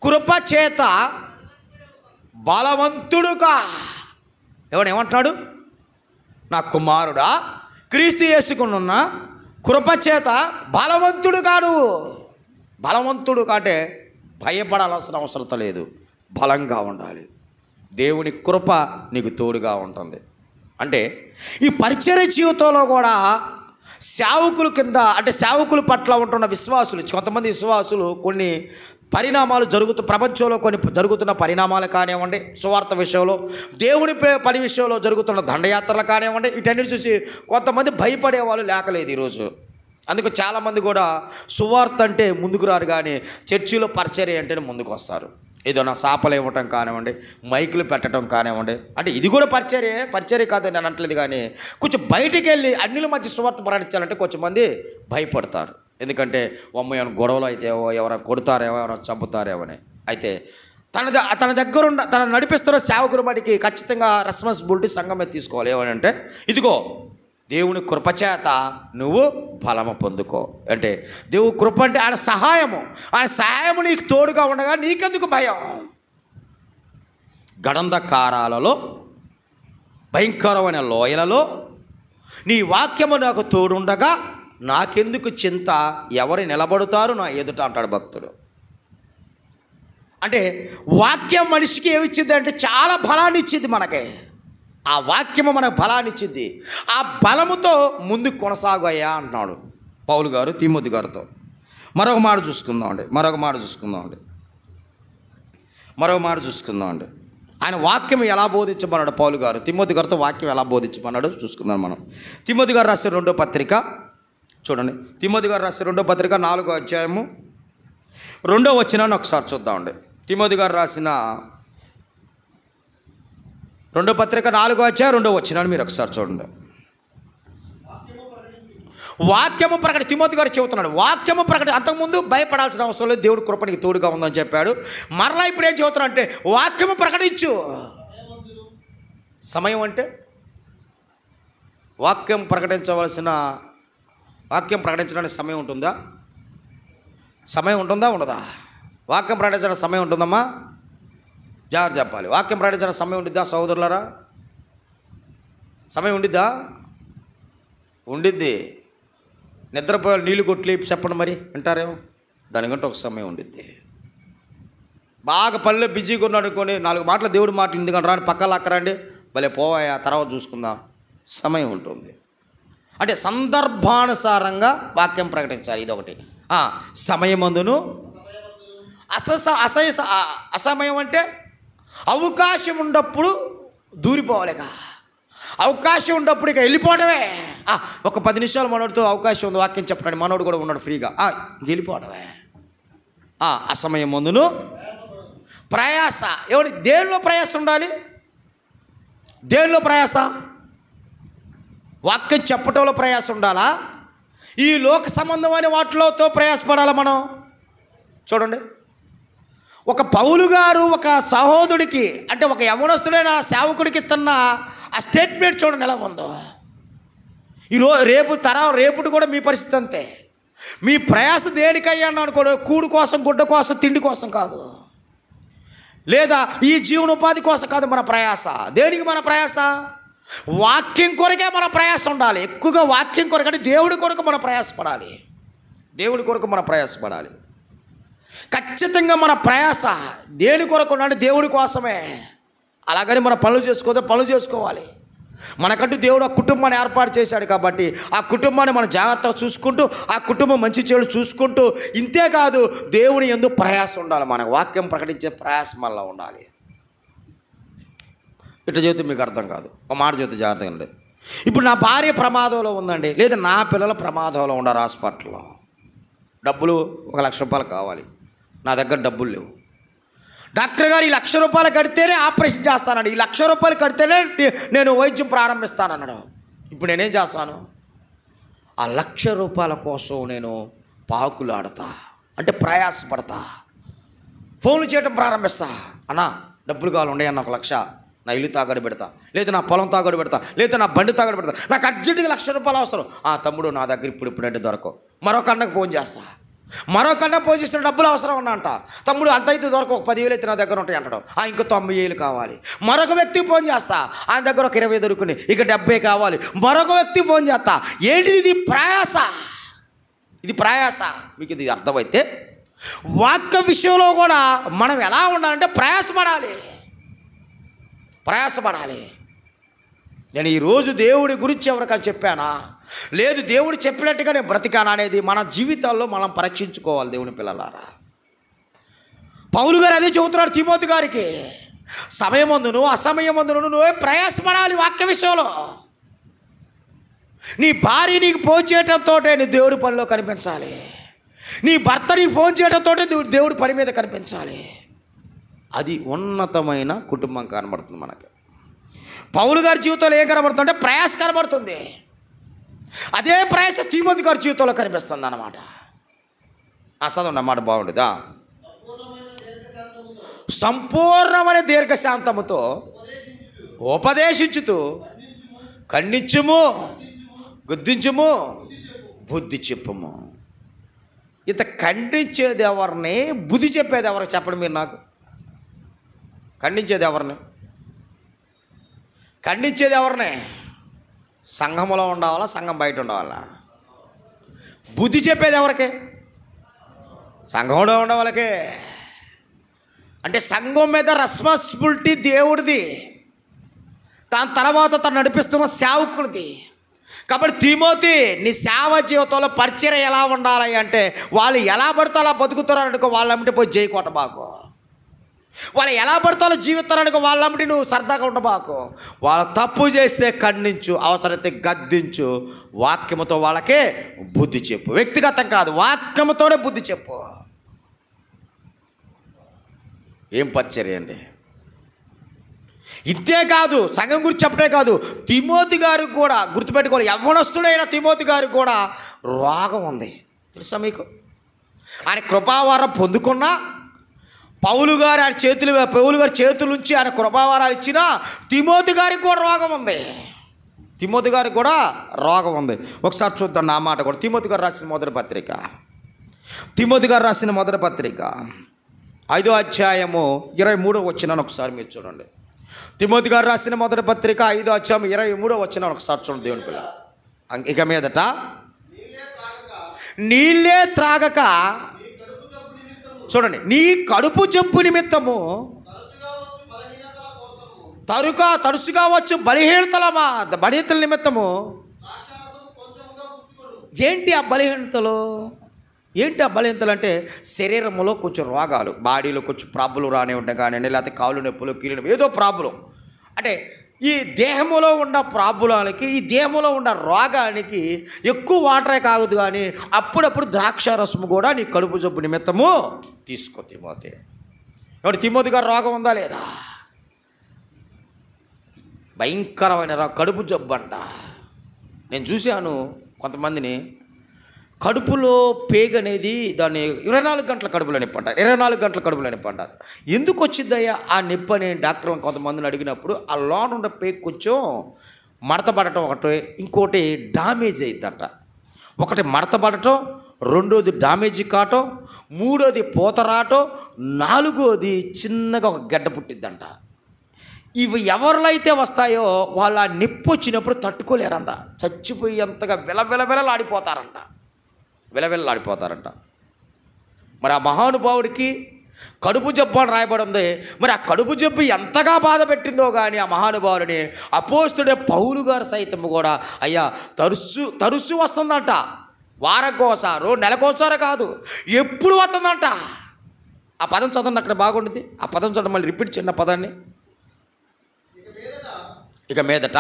కృప చేత బలవంతుడుగా ఏమంటున్నాడు? నా కుమారుడా క్రీస్తు యేసుకున్న కృప చేత బలవంతుడుగా నువ్వు బలవంతుడు అంటే భయపడాల్సిన అవసరం లేదు, బలంగా ఉండాలి. దేవుని కృప నీకు తోడుగా ఉంటుంది. అంటే ఈ పరిచర్య జీవితంలో కూడా సేవకుల కింద అంటే సేవకుల పట్ల ఉంటున్న విశ్వాసులు, కొంతమంది విశ్వాసులు కొన్ని పరిణామాలు ప్రపంచంలో కొన్ని జరుగుతున్న పరిణామాలు కానివ్వండి, సువార్త విషయంలో, దేవుని పని విషయంలో జరుగుతున్న దండయాత్రలు కానివ్వండి, వీటన్నిటి చూసి కొంతమంది భయపడే వాళ్ళు లేకలేదు ఈరోజు. అందుకు చాలామంది కూడా సువార్త అంటే ముందుకు రారు, కానీ చర్చిలో పరిచర్య అంటేనే ముందుకు వస్తారు. ఏదైనా సాపలు ఇవ్వటం కానివ్వండి, మైకులు పెట్టడం కానివ్వండి, అంటే ఇది కూడా పరిచర్య కాదు నేను అంటలేదు, కానీ కొంచెం బయటికి వెళ్ళి అన్నిల మధ్య సువార్త ప్రకటించాలంటే కొంచెంమంది భయపడతారు. ఎందుకంటే ఏమైనా గొడవలు అయితే ఎవరైనా కొడతారేమో, ఎవరైనా చంపుతారేమో అని. అయితే తన దగ్గర తన నడిపిస్తున్న సేవకుల బడికి ఖచ్చితంగా రెస్పాన్సిబిలిటీ సంఘం మీద తీసుకోవాలి. ఏమనంటే ఇదిగో దేవుని కృపచేత నువ్వు బలము పొందుకో. అంటే దేవుని కృప అంటే ఆయన సహాయము నీకు తోడుగా ఉండగా నీకెందుకు భయం? గడంధకారాలలో భయంకరమైన లోయలలో నీ వాక్యము నాకు తోడుండగా నాకెందుకు చింత, ఎవరు నిలబడతారు నా ఎదుట అంటాడు భక్తుడు. అంటే వాక్యం మనిషికి ఏమిచ్చింది అంటే చాలా బలాన్ని ఇచ్చింది మనకి. ఆ వాక్యము మనకు బలాన్ని ఇచ్చింది. ఆ బలముతో ముందుకు కొనసాగయ్యా అంటున్నాడు పౌలు గారు తిమోతి గారితో. మరొక మాట చూసుకుందామండి. ఆయన వాక్యం ఎలా బోధించమన్నాడు పౌలు గారు తిమోతి గారితో వాక్యం ఎలా బోధించమన్నాడు చూసుకుందాం మనం. తిమోతి గారు రాసిన రెండో పత్రిక చూడండి. తిమోతి గారు రాసిన రెండో పత్రిక 4వ అధ్యాయము 2వ వచనాన్ని ఒకసారి చూద్దామండి. తిమోతి గారు రాసిన రెండో పత్రిక 4వ అధ్యాయం 2వ వచనాన్ని మీరు ఒకసారి చూడండి. వాక్యము ప్రకటి తిమోతి గారు చెబుతున్నాడు. వాక్యము ప్రకటి అంతకుముందు భయపడాల్సిన అవసరం లేదు, దేవుడి కృపనికి తోడుగా ఉందని చెప్పాడు. మరలా ఇప్పుడు ఏం చెబుతున్నా అంటే వాక్యము ప్రకటించు. సమయం అంటే వాక్యం ప్రకటించడానికి సమయం ఉంటుందా? ఉండదా? వాక్యం ప్రకటించడానికి సమయం ఉంటుందమ్మా? జాగ్రత్త చెప్పాలి. వాక్యం ప్రకటించడానికి సమయం ఉండిద్దా సహోదరులారా? సమయం ఉండిద్ది. నిద్రపోయే నీళ్ళు కొట్లి చెప్పండి మరి అంటారేమో, దానికంటే ఒక సమయం ఉండిద్ది. బాగా పనిలో బిజీగా ఉన్నాడు అనుకోని 4 మాటలు దేవుడి మాటలు ఎందుకంటే రాని పక్కన అక్కరండి భలే పోవాయా తర్వాత చూసుకుందాం, సమయం ఉంటుంది. అంటే సందర్భానుసారంగా వాక్యం ప్రకటించాలి. ఇదొకటి. సమయమందును అసమయం అంటే అవకాశం ఉన్నప్పుడు దూరిపోవాలిగా, అవకాశం ఉన్నప్పుడు ఇక వెళ్ళిపోవడమే. ఒక 10 నిమిషాలు మనోడితో అవకాశం ఉంది వాక్యం చెప్పడానికి, మనోడు కూడా ఉన్నాడు ఫ్రీగా, వెళ్ళిపోవడమే. అసమయం ముందును ప్రయాస. దేనిలో ప్రయాస ఉండాలి? దేనిలో ప్రయాస? వాక్యం చెప్పటంలో ప్రయాస ఉండాలా? ఈ లోక సంబంధమైన వాటిలోతో ప్రయాసపడాలా మనం? చూడండి, ఒక పౌలు గారు ఒక సహోదరుడికి అంటే ఒక యవనస్తుడైన సేవకుడికి ఇస్తున్న ఆ స్టేట్మెంట్ చూడండి ఎలా ఉందో. రేపుటి కూడా మీ పరిస్థితి అంతే. మీ ప్రయాస దేనికయ్యా అనుకోడు, కూడు కోసం, గుడ్డ కోసం, తిండి కోసం కాదు, లేదా ఈ జీవనోపాధి కోసం కాదు మన ప్రయాస. దేనికి మన ప్రయాస? వాక్యం కొరకే మన ప్రయాసం ఉండాలి. ఎక్కువగా వాక్యం కొరకంటే దేవుడి కొరకు మనం ప్రయాసపడాలి. దేవుడి కొరకు మనం ప్రయాసపడాలి. ఖచ్చితంగా మన ప్రయాస దేని కొరకు ఉండాలి? దేవుడి కోసమే. అలాగని మన పనులు చేసుకోవాలి. మనకంటూ దేవుడు ఆ కుటుంబాన్ని ఏర్పాటు చేశాడు కాబట్టి ఆ కుటుంబాన్ని మనం జాగ్రత్తగా చూసుకుంటూ, ఆ కుటుంబం మంచి చెడు చూసుకుంటూ, ఇంతే కాదు దేవుని యందు ప్రయాసం ఉండాలి. మనకు వాక్యం ప్రకటించే ప్రయాసం వల్ల ఉండాలి. ఇట్లా చెబితే మీకు అర్థం కాదు. ఒక మాట చెబితే జాగ్రత్తగా ఉండండి. ఇప్పుడు నా భార్య ప్రమాదంలో ఉందండి, లేదా నా పిల్లల ప్రమాదంలో ఉన్నారు హాస్పిటల్లో. డబ్బులు 1,00,000 రూపాయలు కావాలి, నా దగ్గర డబ్బులు లేవు. డాక్టర్ గారు 1,00,000 రూపాయలు కడితేనే ఆపరేషన్ చేస్తానండి, 1,00,000 రూపాయలు కడితేనే నేను వైద్యం ప్రారంభిస్తానన్నాడు. ఇప్పుడు నేనేం చేస్తాను? ఆ 1,00,000 రూపాయల కోసం నేను పాకులాడతా, అంటే ప్రయాసపడతా, ఫోన్లు చేయడం ప్రారంభిస్తా. అన్నా డబ్బులు కావాలి, ఉన్నాయన్న 1,00,000, నా ఇల్లు తాగడి పెడతా, లేదా నా పొలం తాగడి పెడతా, లేదా నా బండి తాగడి పెడతా, నాకు అర్జెంటుగా 1,00,000 రూపాయలు అవసరం. తమ్ముడు నా దగ్గర ఇప్పుడంటే దొరకవు. మరొక అన్నకు ఫోన్ చేస్తా, మరొక అన్న ఫోన్ చేస్తే డబ్బులు అవసరం ఉన్నా అంట. తమ్ముడు అంత అయితే దొరకవు, 10,000 అయితే నా దగ్గర ఉంటాయి అంటాడు. ఇంకో 90,000 కావాలి. మరొక వ్యక్తికి ఫోన్ చేస్తా, ఆయన దగ్గర ఒక 20 దొరుకుని, ఇక 70 కావాలి. మరొక వ్యక్తికి ఫోన్ చేస్తా. ఏంటిది? ఇది ప్రయాస. ఇది ప్రయాస. మీకు ఇది అర్థమైతే వాక్య విషయంలో కూడా మనం ఎలా ఉండాలంటే ప్రయాసపడాలి. నేను ఈరోజు దేవుడి గురించి ఎవరికైనా చెప్పానా, లేదు దేవుడు చెప్పినట్టుగా నేను బ్రతికానా అనేది మన జీవితాల్లో మనం పరీక్షించుకోవాలి. దేవుని పిల్లలారా, పౌలు గారు అదే చెబుతున్నాడు తిమోతి గారికి. సమయమందును అసమయమందును నువ్వే ప్రయాసపడాలి వాక్య విషయంలో. నీ భార్య నీకు ఫోన్ చేయడంతో నీ దేవుడి పనిలో కనిపించాలి. నీ భర్త నీకు ఫోన్ చేయడంతో దేవుడి పని మీద కనిపించాలి. అది ఉన్నతమైన కుటుంబం కనబడుతుంది మనకి. పౌలు గారి జీవితంలో ఏం కనబడుతుందంటే ప్రయాస కనబడుతుంది. అదే ప్రయాస తిమోతి గారి జీవితంలో కనిపిస్తుంది అన్నమాట. చదవండి అన్నమాట, బాగుండదా? సంపూర్ణమైన దీర్ఘశాంతముతో ఉపదేశించుతూ ఖండించుము, గుద్దించుము, బుద్ధి చెప్పుము. ఇంత ఖండించేది ఎవరిని, బుద్ధి చెప్పేది ఎవరు చెప్పండి మీరు నాకు. ఖండించేది ఎవరిని? సంఘంలో ఉండవాలా, సంఘం బయట ఉండవాలా? బుద్ధి చెప్పేది ఎవరికి? సంఘంలో ఉండే వాళ్ళకే. అంటే సంఘం మీద రెస్పాన్సిబిలిటీ దేవుడిది, దాని తర్వాత తను నడిపిస్తున్న సేవకుడిది. కాబట్టి తిమోతి, నీ సేవ జీవితంలో పరిచర్య ఎలా ఉండాలి అంటే, వాళ్ళు ఎలా పడితే అలా బతుకుతారు అనుకో, వాళ్ళంటే పోయి జైకొట్టబాకు. వాళ్ళు ఎలా పడతాలో జీవితానికి వాళ్ళంబటి నువ్వు సరదాగా ఉండబాకు. వాళ్ళు తప్పు చేస్తే ఖండించు, అవసరమైతే గద్దించు, వాక్యముతో వాళ్ళకే బుద్ధి చెప్పు. వ్యక్తిగతం కాదు, వాక్యముతోనే బుద్ధి చెప్పు. ఏం పరిచర్య అండి! ఇంతే కాదు, సంఘం గురించి చెప్పడే కాదు, తిమోతి గారికి కూడా గుర్తుపెట్టుకోవాలి. యవ్వనస్తుడైన తిమోతి గారికి కూడా రోగం ఉంది, తెలుసా మీకు? ఆయన కృపావరం పొందుకున్నా, పౌలు గారి చేతుల నుంచి ఆయన కృపావరాలు ఇచ్చిన తిమోతి గారికి కూడా రోగం ఉంది. ఒకసారి చూద్దాం నా మాట కూడా. తిమోతి గారు రాసిన మొదటి పత్రిక 5వ అధ్యాయము 23వ వచనాన్ని ఒకసారి మీరు చూడండి. తిమోతి గారు రాసిన మొదటి పత్రిక 5వ అధ్యాయం 23వ వచనాన్ని ఒకసారి చూడండి దేవుని పిల్ల. ఇక మీదట నీళ్ళే త్రాగక, చూడండి, నీ కడుపు జబ్బు నిమిత్తము తరచుగా వచ్చు బలహీనతల నిమిత్తము. ఏంటి ఆ బలహీనతలు అంటే శరీరంలో కొంచెం రోగాలు, బాడీలో కొంచెం ప్రాబ్లం రానే ఉంటాయి కానివ్వండి, లేకపోతే కాళ్ళు నొప్పులు, కీళ్ళు నొప్పులు, ఏదో ప్రాబ్లం. అంటే ఈ దేహంలో ఉన్న ప్రాబ్లానికి, ఈ దేహంలో ఉన్న రోగానికి ఎక్కువ వాటరే కాదు, కానీ అప్పుడప్పుడు ద్రాక్షారసము కూడా నీ కడుపు జబ్బు నిమిత్తము తీసుకో తిమోతి. ఎవరు తిమోతి గారు రోగం ఉందా లేదా? భయంకరమైన కడుపు జబ్బు అంట. నేను చూశాను కొంతమందిని, కడుపులో పేగు అనేది దాన్ని 24 గంటల కడుపులో నొప్పి అంటారు. ఎందుకు వచ్చిందయ్యా ఆ నొప్పి అని డాక్టర్ కొంతమందిని అడిగినప్పుడు, ఆ లోన ఉన్న పేగు కొంచెం మడత పడటం ఒకటి, ఇంకోటి డామేజ్ అయిందంట. ఒకటి మడత పడటం, రెండోది డామేజ్ కావటం, మూడోది పూత రావటం, నాలుగోది చిన్నగా ఒక గడ్డ పుట్టిద్దంట. ఇవి ఎవరిలో అయితే వస్తాయో వాళ్ళు ఆ నిప్పు వచ్చినప్పుడు తట్టుకోలేరంట, చచ్చిపోయేంతగా విలవిలవిలలాడిపోతారంట, విలవిలలాడిపోతారంట. మరి ఆ మహానుభావుడికి కడుపు జబ్బు అని రాయబడి ఉంది. మరి ఆ కడుపు జబ్బు ఎంతగా బాధ పెట్టిందో కానీ ఆ మహానుభావుడిని అపోస్తుడే పౌలు గారు సైతం కూడా అయ్యా తరచు వస్తుందంట, వారంకోసారో నెలకోసారో కాదు, ఎప్పుడు వస్తుందంట. ఆ పదం చదవండి, అక్కడ బాగుంటుంది. ఆ పదం చదవండి, మళ్ళీ రిపీట్ చిన్న పదాన్ని. ఇక మీదట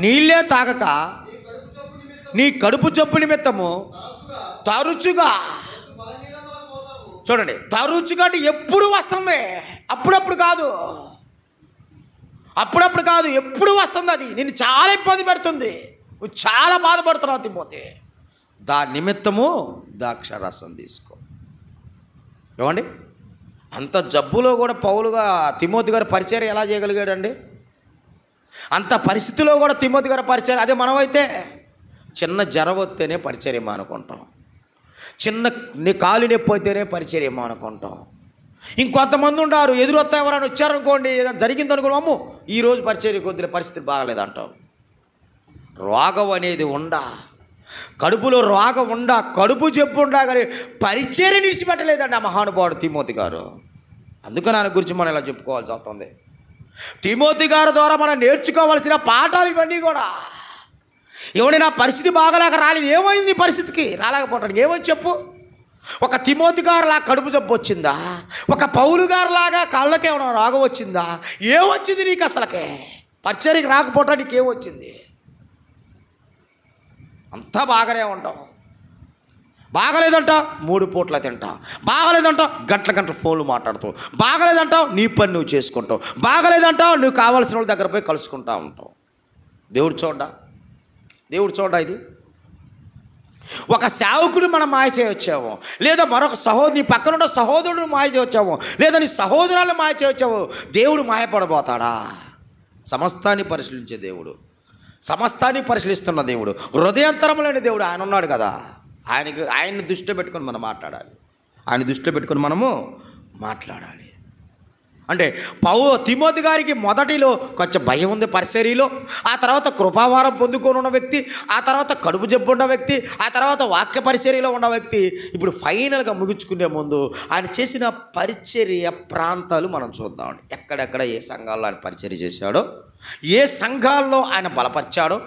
నీళ్ళే తాగక నీ కడుపు జబ్బు నిమిత్తము తరచుగా, చూడండి, తరచుగా అంటే ఎప్పుడు వస్తుంది, అప్పుడప్పుడు కాదు, ఎప్పుడు వస్తుంది. అది నిన్ను చాలా ఇబ్బంది పెడుతుంది, నువ్వు చాలా బాధపడుతున్నావు తిమోతి. దాని నిమిత్తము ద్రాక్షారసం తీసుకో. ఏమండి, అంత జబ్బులో కూడా పౌలుగా తిమోతి గారు పరిచర్య ఎలా చేయగలిగాడండి? అంత పరిస్థితిలో కూడా తిమోతి గారు పరిచర్య. అదే మనమైతే చిన్న జ్వరం వస్తేనే పరిచర్య మానుకుంటాం, చిన్న కాలు నొప్పి అయితేనే పరిచర్య మానుకుంటాం. ఇంకొంతమంది ఉంటారు, ఎదురొస్తా ఎవరైనా వచ్చారనుకోండి, ఏదైనా జరిగిందనుకోండి, అమ్మో ఈరోజు పరిచర్య కొద్దిగా పరిస్థితి బాగలేదంటాం. రోగం అనేది ఉండా, కడుపులో రోగం ఉండా, కడుపు జబ్బు ఉండా కానీ పరిచర్య విడిచిపెట్టలేదండి ఆ మహానుభావుడు తిమోతి గారు. అందుకని ఆయన గురించి మనం ఇలా చెప్పుకోవాల్సి వస్తుంది. తిమోతి గారి ద్వారా మనం నేర్చుకోవాల్సిన పాఠాలు ఇవన్నీ కూడా. ఏమంటే నా పరిస్థితి బాగలేక రాలేదు, ఏమైంది నీ పరిస్థితికి రాలేకపోవటానికి? ఏమైంది చెప్పు. ఒక తిమోతి గారులా కడుపు జబ్బు వచ్చిందా? ఒక పౌలు గారులాగా కళ్ళకి ఏమైనా రోగం వచ్చిందా? ఏమొచ్చింది నీకు అసలుకే? పరిచర్యకి రాకపోవటానికి ఏమొచ్చింది? అంతా బాగానే ఉంటాం. బాగలేదంట 3 పూట్ల తింటావు, బాగలేదంట గంటల ఫోన్లు మాట్లాడుతావు, బాగలేదంటావు నీ పని నువ్వు చేసుకుంటావు, బాగలేదంటావు నువ్వు కావాల్సిన వాళ్ళ దగ్గర పోయి కలుసుకుంటా ఉంటావు. దేవుడు చూడ ఇది. ఒక సేవకుడు మనం మాయ చేయవచ్చాము, లేదా మరొక నీ పక్కనున్న సహోదరుడు మాయ చేయవచ్చాము, లేదా నీ సహోదరాలను మాయ చేయవచ్చాము. దేవుడు మాయపడబోతాడా? సమస్తాన్ని పరిశీలించే దేవుడు, సమస్తాన్ని పరిశీలిస్తున్న దేవుడు, హృదయాంతరం లేని దేవుడు ఆయన ఉన్నాడు కదా. ఆయన్ని దృష్టిలో పెట్టుకొని మనం మాట్లాడాలి, ఆయన దృష్టిలో పెట్టుకొని మనము మాట్లాడాలి. అంటే తిమోతి గారికి మొదటిలో కొంచెం భయం ఉంది పరిచర్యలో, ఆ తర్వాత కృపావారం పొందుకొని ఉన్న వ్యక్తి, ఆ తర్వాత కడుపు జబ్బు ఉన్న వ్యక్తి, ఆ తర్వాత వాక్య పరిచర్యలో ఉన్న వ్యక్తి. ఇప్పుడు ఫైనల్గా ముగించుకునే ముందు ఆయన చేసిన పరిచర్య ప్రాంతాలు మనం చూద్దామండి. ఎక్కడెక్కడ ఏ సంఘాల్లో ఆయన పరిచర్య చేశాడో, ఏ సంఘాల్లో ఆయన బలపరిచాడో,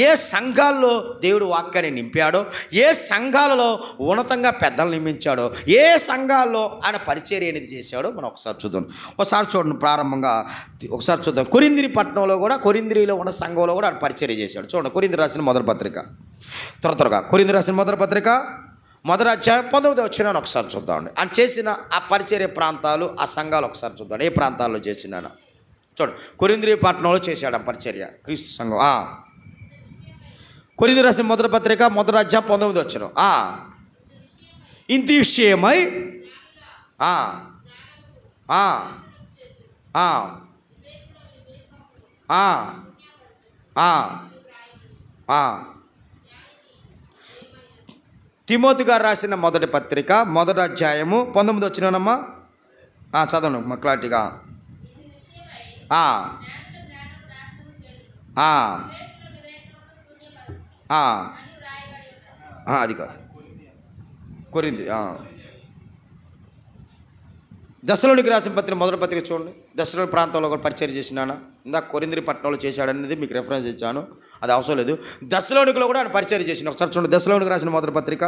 ఏ సంఘాల్లో దేవుడు వాక్యాన్ని నింపాడో, ఏ సంఘాలలో ఉన్నతంగా పెద్దలు నియమించాడో, ఏ సంఘాల్లో ఆయన పరిచర్య అనేది చేశాడో మనం ఒకసారి చూద్దాం. చూడండి, ప్రారంభంగా ఒకసారి చూద్దాం. కొరింథీ పట్టణంలో కూడా, కొరింథీలో ఉన్న సంఘంలో కూడా ఆయన పరిచర్య చేశాడు. చూడండి, కొరింథీ రాసిన మొదటి పత్రిక, త్వరగా కొరింథీ రాసిన మొదటి పత్రిక 1వ అధ్యాయం 19వ వచనాన్ని ఒకసారి చూద్దామండి. ఆయన చేసిన ఆ పరిచర్య ప్రాంతాలు, ఆ సంఘాలు ఒకసారి చూద్దాం. ఏ ప్రాంతాల్లో చేసినాను చూడండి. కొరింథీ పట్టణంలో చేశాడు ఆ పరిచర్య, క్రీస్తు సంఘం. కొరింథీ రాసిన మొదటి పత్రిక 1వ అధ్యాయం 19వ వచనం. ఇంటి విషయమై తిమోతి గారు రాసిన మొదటి పత్రిక 1వ అధ్యాయము 19వ వచనమా చదవండి మా క్లారిటీగా. అది కాదు, కొరింథీ దశలోనికి రాసిన పత్రిక మొదటి పత్రిక చూడండి. దశలోని ప్రాంతంలో కూడా పరిచర్య చేసినాను. ఇందాక కొరింథీ పట్టణంలో చేశాడనేది మీకు రెఫరెన్స్ ఇచ్చాను, అది అవసరం లేదు. దశలోనికిలో కూడా ఆయన పరిచర్య చేసిన. ఒకసారి చూడండి, దశలోనికి రాసిన మొదటి పత్రిక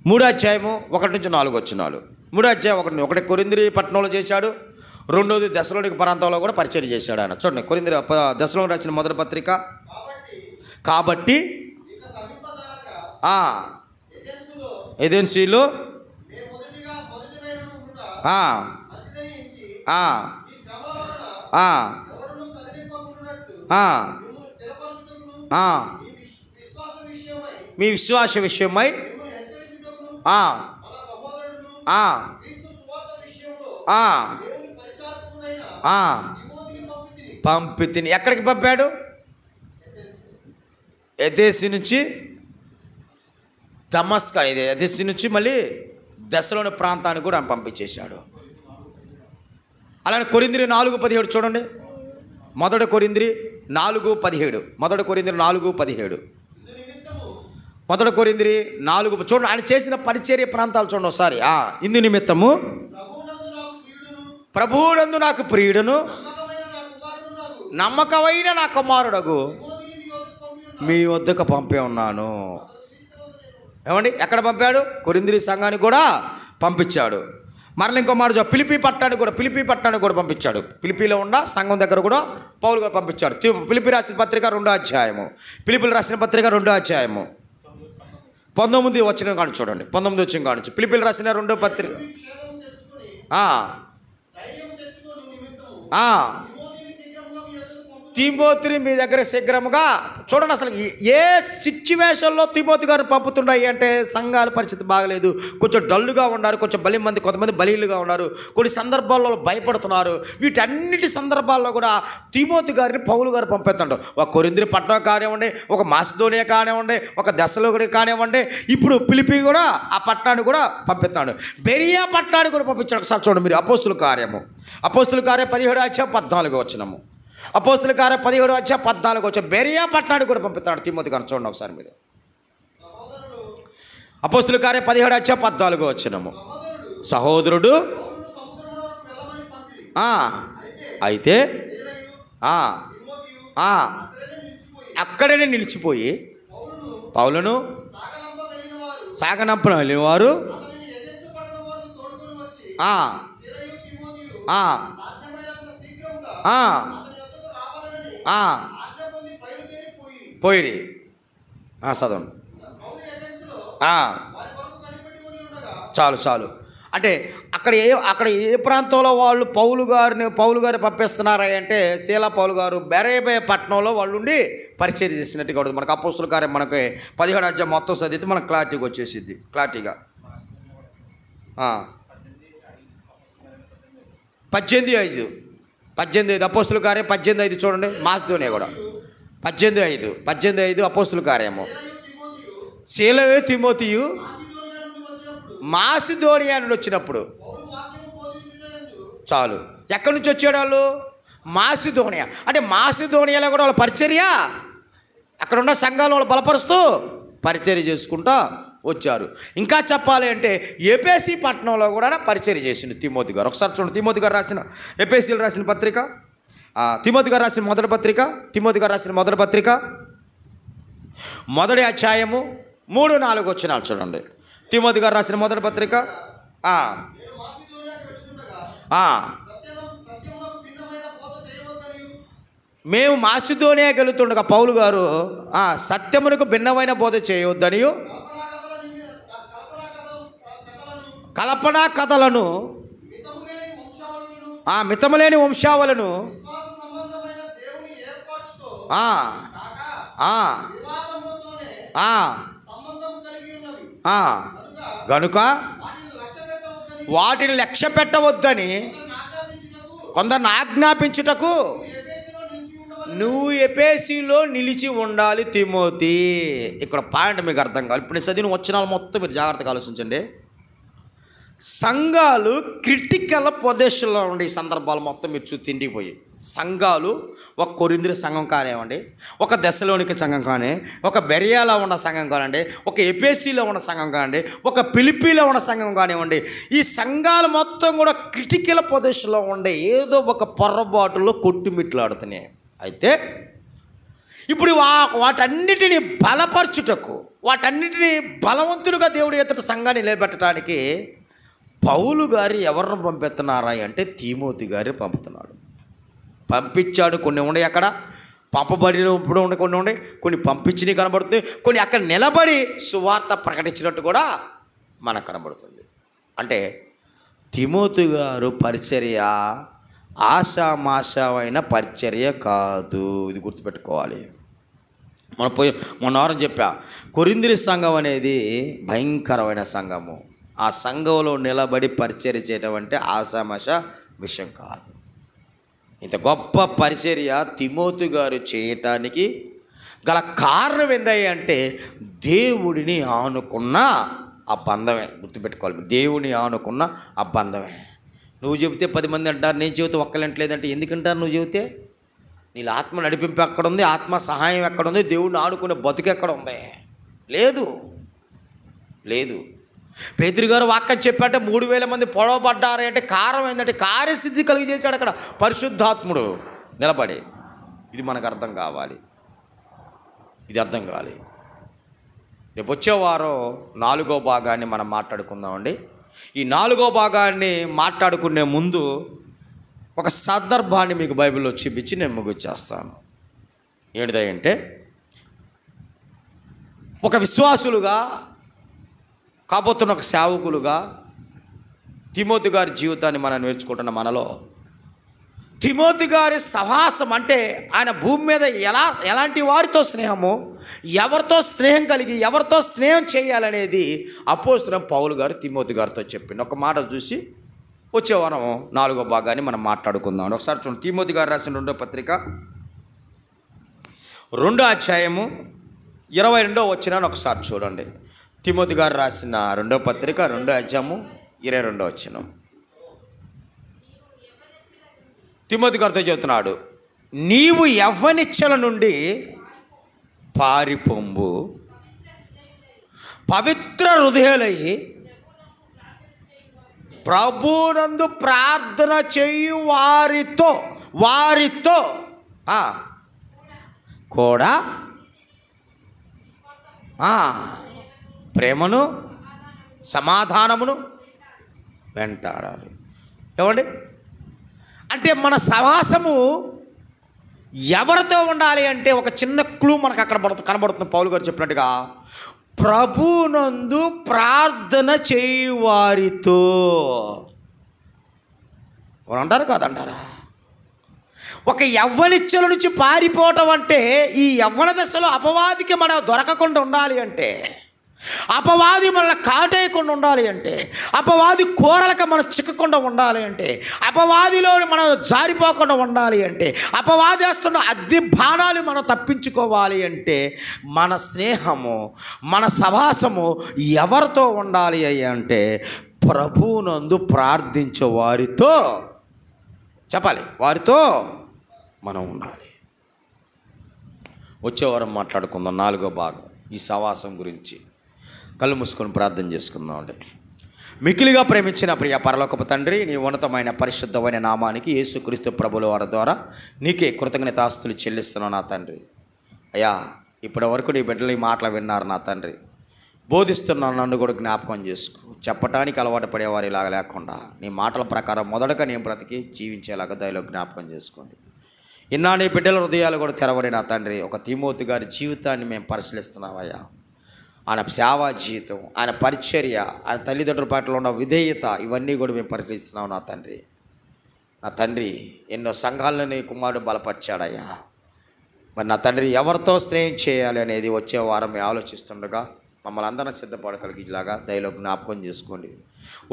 3వ అధ్యాయము 1 నుంచి 4 వచనాలు. 3వ అధ్యాయం 1 కొరింథీ పట్టణంలో చేశాడు. 2వది దశలోనికి ప్రాంతంలో కూడా పరిచర్య చేశాడు ఆయన. చూడండి, కొరింథీ దశలోనికి రాసిన మొదటి పత్రిక. కాబట్టి ఏథెన్సులో మీ విశ్వాస విషయమై పంపితిని. ఎక్కడికి పంపాడు? ఎథెన్సు నుంచి దమస్కా, ఇది ఎథెన్సు నుంచి మళ్ళీ దశలోని ప్రాంతానికి కూడా పంపించేశాడు. అలానే కొరింథీ 4:17 చూడండి. మొదటి కొరింథీ 4:17. మొదటి కొరింథీ 4:17. మొదటి కొరింథీ 4 చూడండి. ఆయన చేసిన పరిచర్య ప్రాంతాలు చూడండి ఒకసారి. ఇందు నిమిత్తము ప్రభువునందు నాకు ప్రియుడును నమ్మకమైన నా కుమారుడగు మీ వద్దకు పంపి ఉన్నాను. ఏమండి, ఎక్కడ పంపాడు? కొరింథీ సంఘానికి కూడా పంపించాడు. మరల ఇంకో మాట ఫిలిప్పీ పట్టణానికి కూడా పంపించాడు. ఫిలిప్పీలో ఉన్న సంఘం దగ్గర కూడా పౌలు గారు పంపించాడు. ఫిలిప్పీ రాసిన పత్రిక 2వ అధ్యాయము. ఫిలిప్పీలు రాసిన పత్రిక 2వ అధ్యాయము 19 వచ్చిన కాదు చూడండి. 19 వచ్చిన కాదు నుంచి ఫిలిప్పీలు రాసిన 2వ పత్రిక. తిమోతిని మీ దగ్గర శీఘ్రముగా చూడండి. అసలు ఏ సిచ్యువేషన్లో తిమోతి గారు పంపుతున్నాయి అంటే సంఘాల పరిస్థితి బాగలేదు, కొంచెం డల్లుగా ఉన్నారు, కొంతమంది బలీలుగా ఉన్నారు, కొన్ని సందర్భాల్లో భయపడుతున్నారు. వీటన్నిటి సందర్భాల్లో కూడా తిమోతి గారిని పౌలు గారు పంపిస్తాడు. ఒక కొరింథీ పట్టణం కానివ్వండి, ఒక మాసిదోనియా కానివ్వండి, ఒక దెస్సలోనిక కానివ్వండి, ఇప్పుడు ఫిలిప్పీ కూడా ఆ పట్టణాన్ని కూడా పంపిస్తాడు. బెరియా పట్టణాన్ని కూడా పంపించాడు. ఒకసారి చూడండి మీరు. అపోస్తుల కార్యం 17:14 వచ్చినము. అపోస్తుల కార్యం 17:14 బెరియా పట్టణానికి కూడా పంపిస్తాడు తిమోతి గారు. చూడండి ఒకసారి మీరు. అపోస్తుల కార్యం 17:14 వచ్చినము. సహోదరుడు అయితే అక్కడనే నిలిచిపోయి పౌలును సాగనంపని వారు పోయిరి. చదవండి. చాలు. అంటే అక్కడ ఏ ప్రాంతంలో వాళ్ళు పౌలు గారు పంపిస్తున్నారా అంటే శీలా పౌలు గారు బెరేబే పట్టణంలో వాళ్ళు ఉండి పరిచయం చేసినట్టుగా ఉంటుంది. మనకు అపోస్తుల కార్యం మనకి 17వ అధ్యాయం మొత్తం చదివితే మనకు క్లారిటీగా వచ్చేసిద్ది. క్లారిటీగా 18:5 అపోస్తుల కార్యం 18:5 చూడండి. మాసిదోనియా కూడా 18:5 అపోస్తుల కార్యము. శీలయు తిమోతియు మాసిదోనియా నుండి వచ్చినప్పుడు చాలు. ఎక్కడి నుంచి వచ్చాడు వాళ్ళు? మాసిదోనియా. అంటే మాసిదోనియాలో కూడా వాళ్ళ పరిచర్య, అక్కడ ఉన్న సంఘాలు వాళ్ళు బలపరుస్తూ పరిచర్య చేసుకుంటూ వచ్చారు. ఇంకా చెప్పాలి అంటే ఎఫెసీ పట్టణంలో కూడా పరిచర్య చేసిండు తిమోతి గారు. ఒకసారి చూడండి. తిమోతి గారు రాసిన ఎఫెసీలు రాసిన పత్రిక, తిమోతి గారు రాసిన మొదటి పత్రిక 1వ అధ్యాయము 3-4 వచనాలు చూడండి. తిమోతి గారు రాసిన మొదటి పత్రిక. మేము మాసిదోనియాకి వెళుతుండగా పౌలు గారు సత్యమునకు భిన్నమైన బోధ చేయవద్దనియు కల్పనా కథలను మితములేని వంశావళులను గనుక వాటిని లక్ష్య పెట్టవద్దని కొందరిని ఆజ్ఞాపించుటకు నువ్వు ఎఫెసీలో నిలిచి ఉండాలి తిమోతి. ఇక్కడ పాయింట్ మీకు అర్థం కావాలి. ఇప్పుడు నేను చదివిన వచనాలు మొత్తం మీరు జాగ్రత్తగా ఆలోచించండి. సంఘాలు క్రిటికల్ పొజిషన్లో ఉండే ఈ సందర్భాలు మొత్తం మీరు చూసి తిండిపోయి సంఘాలు, ఒక కొరింథీ సంఘం కానివ్వండి, ఒక దెస్సలోనిక సంఘం కానీ, ఒక బెరియాలో ఉన్న సంఘం కానివ్వండి, ఒక ఎఫెసీలో ఉన్న సంఘం కానివ్వండి, ఒక ఫిలిప్పీలో ఉన్న సంఘం కానివ్వండి, ఈ సంఘాలు మొత్తం కూడా క్రిటికల్ పొజిషన్లో ఉండే ఏదో ఒక పొరపాటులో కొట్టుమిట్లాడుతున్నాయి. అయితే ఇప్పుడు వాటన్నిటిని బలపరచుటకు, వాటన్నిటిని బలవంతులుగా దేవుడి ఎదుట సంఘాన్ని నిలబెట్టడానికి పౌలు గారు ఎవరిని పంపిస్తున్నారా అంటే తిమోతి గారిని పంపుతున్నాడు. పంపించాడు. కొన్ని ఉండే అక్కడ పంపబడినప్పుడు ఉండే, కొన్ని ఉండే, కొన్ని పంపించినవి కనబడుతుంది, కొన్ని అక్కడ నిలబడి సువార్త ప్రకటించినట్టు కూడా మనకు కనబడుతుంది. అంటే తిమోతి గారు పరిచర్య ఆషామాషమైన పరిచర్య కాదు. ఇది గుర్తుపెట్టుకోవాలి. మొన్న వారం చెప్పా, కొరింథీ సంఘం అనేది భయంకరమైన సంఘము. ఆ సంఘంలో నిలబడి పరిచర్య చేయడం అంటే ఆషామాష విషయం కాదు. ఇంత గొప్ప పరిచర్య తిమోతి గారు చేయటానికి గల కారణం ఏంటంటే దేవుడిని ఆనుకున్న ఆ బంధమే. గుర్తుపెట్టుకోవాలి, దేవుని ఆనుకున్న ఆ బంధమే. నువ్వు చెబితే 10 మంది అంటారు, నేను చెబితే ఒక్కలంటలేదంటే ఎందుకంటారు? నువ్వు చెబితే నీళ్ళ ఆత్మ నడిపింపు ఎక్కడుంది? ఆత్మ సహాయం ఎక్కడుంది? దేవుడిని ఆడుకునే బతుకు ఎక్కడ ఉంది? లేదు, లేదు. పేతురు గారు వాక్యం చెప్పాటే 3000 మంది పొడవబడ్డారు అంటే కారణం ఏంటంటే కార్యసిద్ధి కలిగి చేశాడు అక్కడ పరిశుద్ధాత్ముడు నిలబడి. ఇది మనకు అర్థం కావాలి, ఇది అర్థం కావాలి. రేపు వచ్చేవారం 4వ భాగాన్ని మనం మాట్లాడుకుందామండి. ఈ 4వ భాగాన్ని మాట్లాడుకునే ముందు ఒక సందర్భాన్ని మీకు బైబిల్లో చూపించి నేను ముగించేస్తాను. ఏంటిదంటే, ఒక విశ్వాసులుగా కాబోతున్న ఒక సేవకులుగా తిమోతి గారి జీవితాన్ని మనం నేర్చుకుంటున్న మనలో తిమోతి గారి సహవాసం అంటే ఆయన భూమి మీద ఎలాంటి వారితో స్నేహము, ఎవరితో స్నేహం కలిగి ఎవరితో స్నేహం చేయాలనేది అపోస్తలుడైన పౌలు గారు తిమోతి గారితో చెప్పింది. ఒక మాట చూసి వచ్చే వారం 4వ భాగాన్ని మనం మాట్లాడుకుందాం. ఒకసారి చూడండి, తిమోతి గారు రాసిన 2వ పత్రిక 2వ అధ్యాయము 22వ వచనాన్ని ఒకసారి చూడండి. తిమోతి గారు రాసిన 2వ పత్రిక 2వ అధ్యాయము 22వ వచనం. తిమోతి గారితో చెబుతున్నాడు, నీవు యవ్వనిచ్చల నుండి పారిపొంబు, పవిత్ర హృదయులై ప్రభునందు ప్రార్థన చేయు వారితో కూడా ప్రేమను సమాధానమును వెంటాడాలి. ఏమండి అంటే మన సహవాసము ఎవరితో ఉండాలి అంటే ఒక చిన్న క్లూ మనకు అక్కడ కనబడుతుంది. పౌలు గారు చెప్పినట్టుగా ప్రభునందు ప్రార్థన చేయువారితో అంటారు కాదంటారా? ఒక యవ్వనిచ్చల నుంచి పారిపోవటం అంటే ఈ యవ్వన దశలో అపవాదికి మనం దొరకకుండా ఉండాలి అంటే, అపవాది మనల్ని కాటేయకుండా ఉండాలి అంటే, అపవాది కూరలకు మనం చిక్కకుండా ఉండాలి అంటే, అపవాదిలో మనం జారిపోకుండా ఉండాలి అంటే, అపవాది వేస్తున్న అగ్ని బాణాలు మనం తప్పించుకోవాలి అంటే మన స్నేహము, మన సహవాసము ఎవరితో ఉండాలి అంటే ప్రభువునందు ప్రార్థించే వారితో చెప్పాలి, వారితో మనం ఉండాలి. వచ్చేవారం మాట్లాడుకుందాం 4వ భాగం ఈ సహవాసం గురించి. కళ్ళు మూసుకొని ప్రార్థన చేసుకుందాం అండి. మిక్కిలిగా ప్రేమించిన ప్రియ పరలోకపు తండ్రి, నీ ఉన్నతమైన పరిశుద్ధమైన నామానికి యేసుక్రీస్తు ప్రభుల వారి ద్వారా నీకే కృతజ్ఞతాస్తులు చెల్లిస్తున్నాను నా తండ్రి. అయ్యా, ఇప్పటి వరకు నీ బిడ్డలు ఈ మాటలు విన్నారు నా తండ్రి. బోధిస్తున్నాను, నన్ను కూడా జ్ఞాపకం చేసుకో. చెప్పటానికి అలవాటు పడేవారు ఇలాగ లేకుండా నీ మాటల ప్రకారం మొదటగా నేను బ్రతికి జీవించేలాగా దయలో జ్ఞాపకం చేసుకోండి. ఇన్నా నీ బిడ్డల హృదయాలు కూడా తెరవడి నా తండ్రి. ఒక తిమోతి గారి జీవితాన్ని మేము పరిశీలిస్తున్నామయ్యా. ఆయన సేవా జీవితం, ఆయన పరిచర్య, ఆయన తల్లిదండ్రుల పట్ల ఉన్న విధేయత, ఇవన్నీ కూడా మేము పరిశీలిస్తున్నాం నా తండ్రి. నా తండ్రి ఎన్నో సంఘాలను నీ కుమారుడు బలపరిచాడయ్యా. మరి నా తండ్రి ఎవరితో స్నేహం చేయాలి అనేది వచ్చే వారం మేము ఆలోచిస్తుండగా మమ్మల్ని అందరం సిద్ధపడగలిగేలాగా దయలో జ్ఞాపకం చేసుకోండి.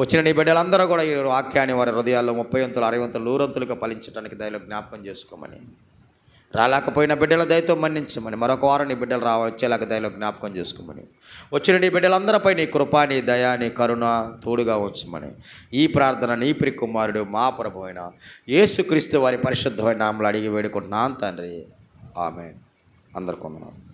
వచ్చిన నీ బిడ్డలందరూ కూడా ఈ వాక్యాన్ని వారి హృదయాల్లో 30 వంతులు 60 వంతులు 100 వంతులుగా ఫలించడానికి దయలో జ్ఞాపకం చేసుకోమని, రాలేకపోయిన బిడ్డల దయతో మన్నించమని, మరొక వారం నీ బిడ్డలు వచ్చేలాగా దయలో జ్ఞాపకం చేసుకోమని, వచ్చిన నీ బిడ్డలందరిపై నీ కృప, నీ దయ, నీ కరుణ తోడుగా ఉంచమని ఈ ప్రార్థన నీ ప్రియ కుమారుడు మా ప్రభువైన యేసుక్రీస్తు వారి పరిశుద్ధమైన నామములో అడిగి వేడుకుంటున్నాను తండ్రి. ఆమేన్. అందరికీ వందనాలు.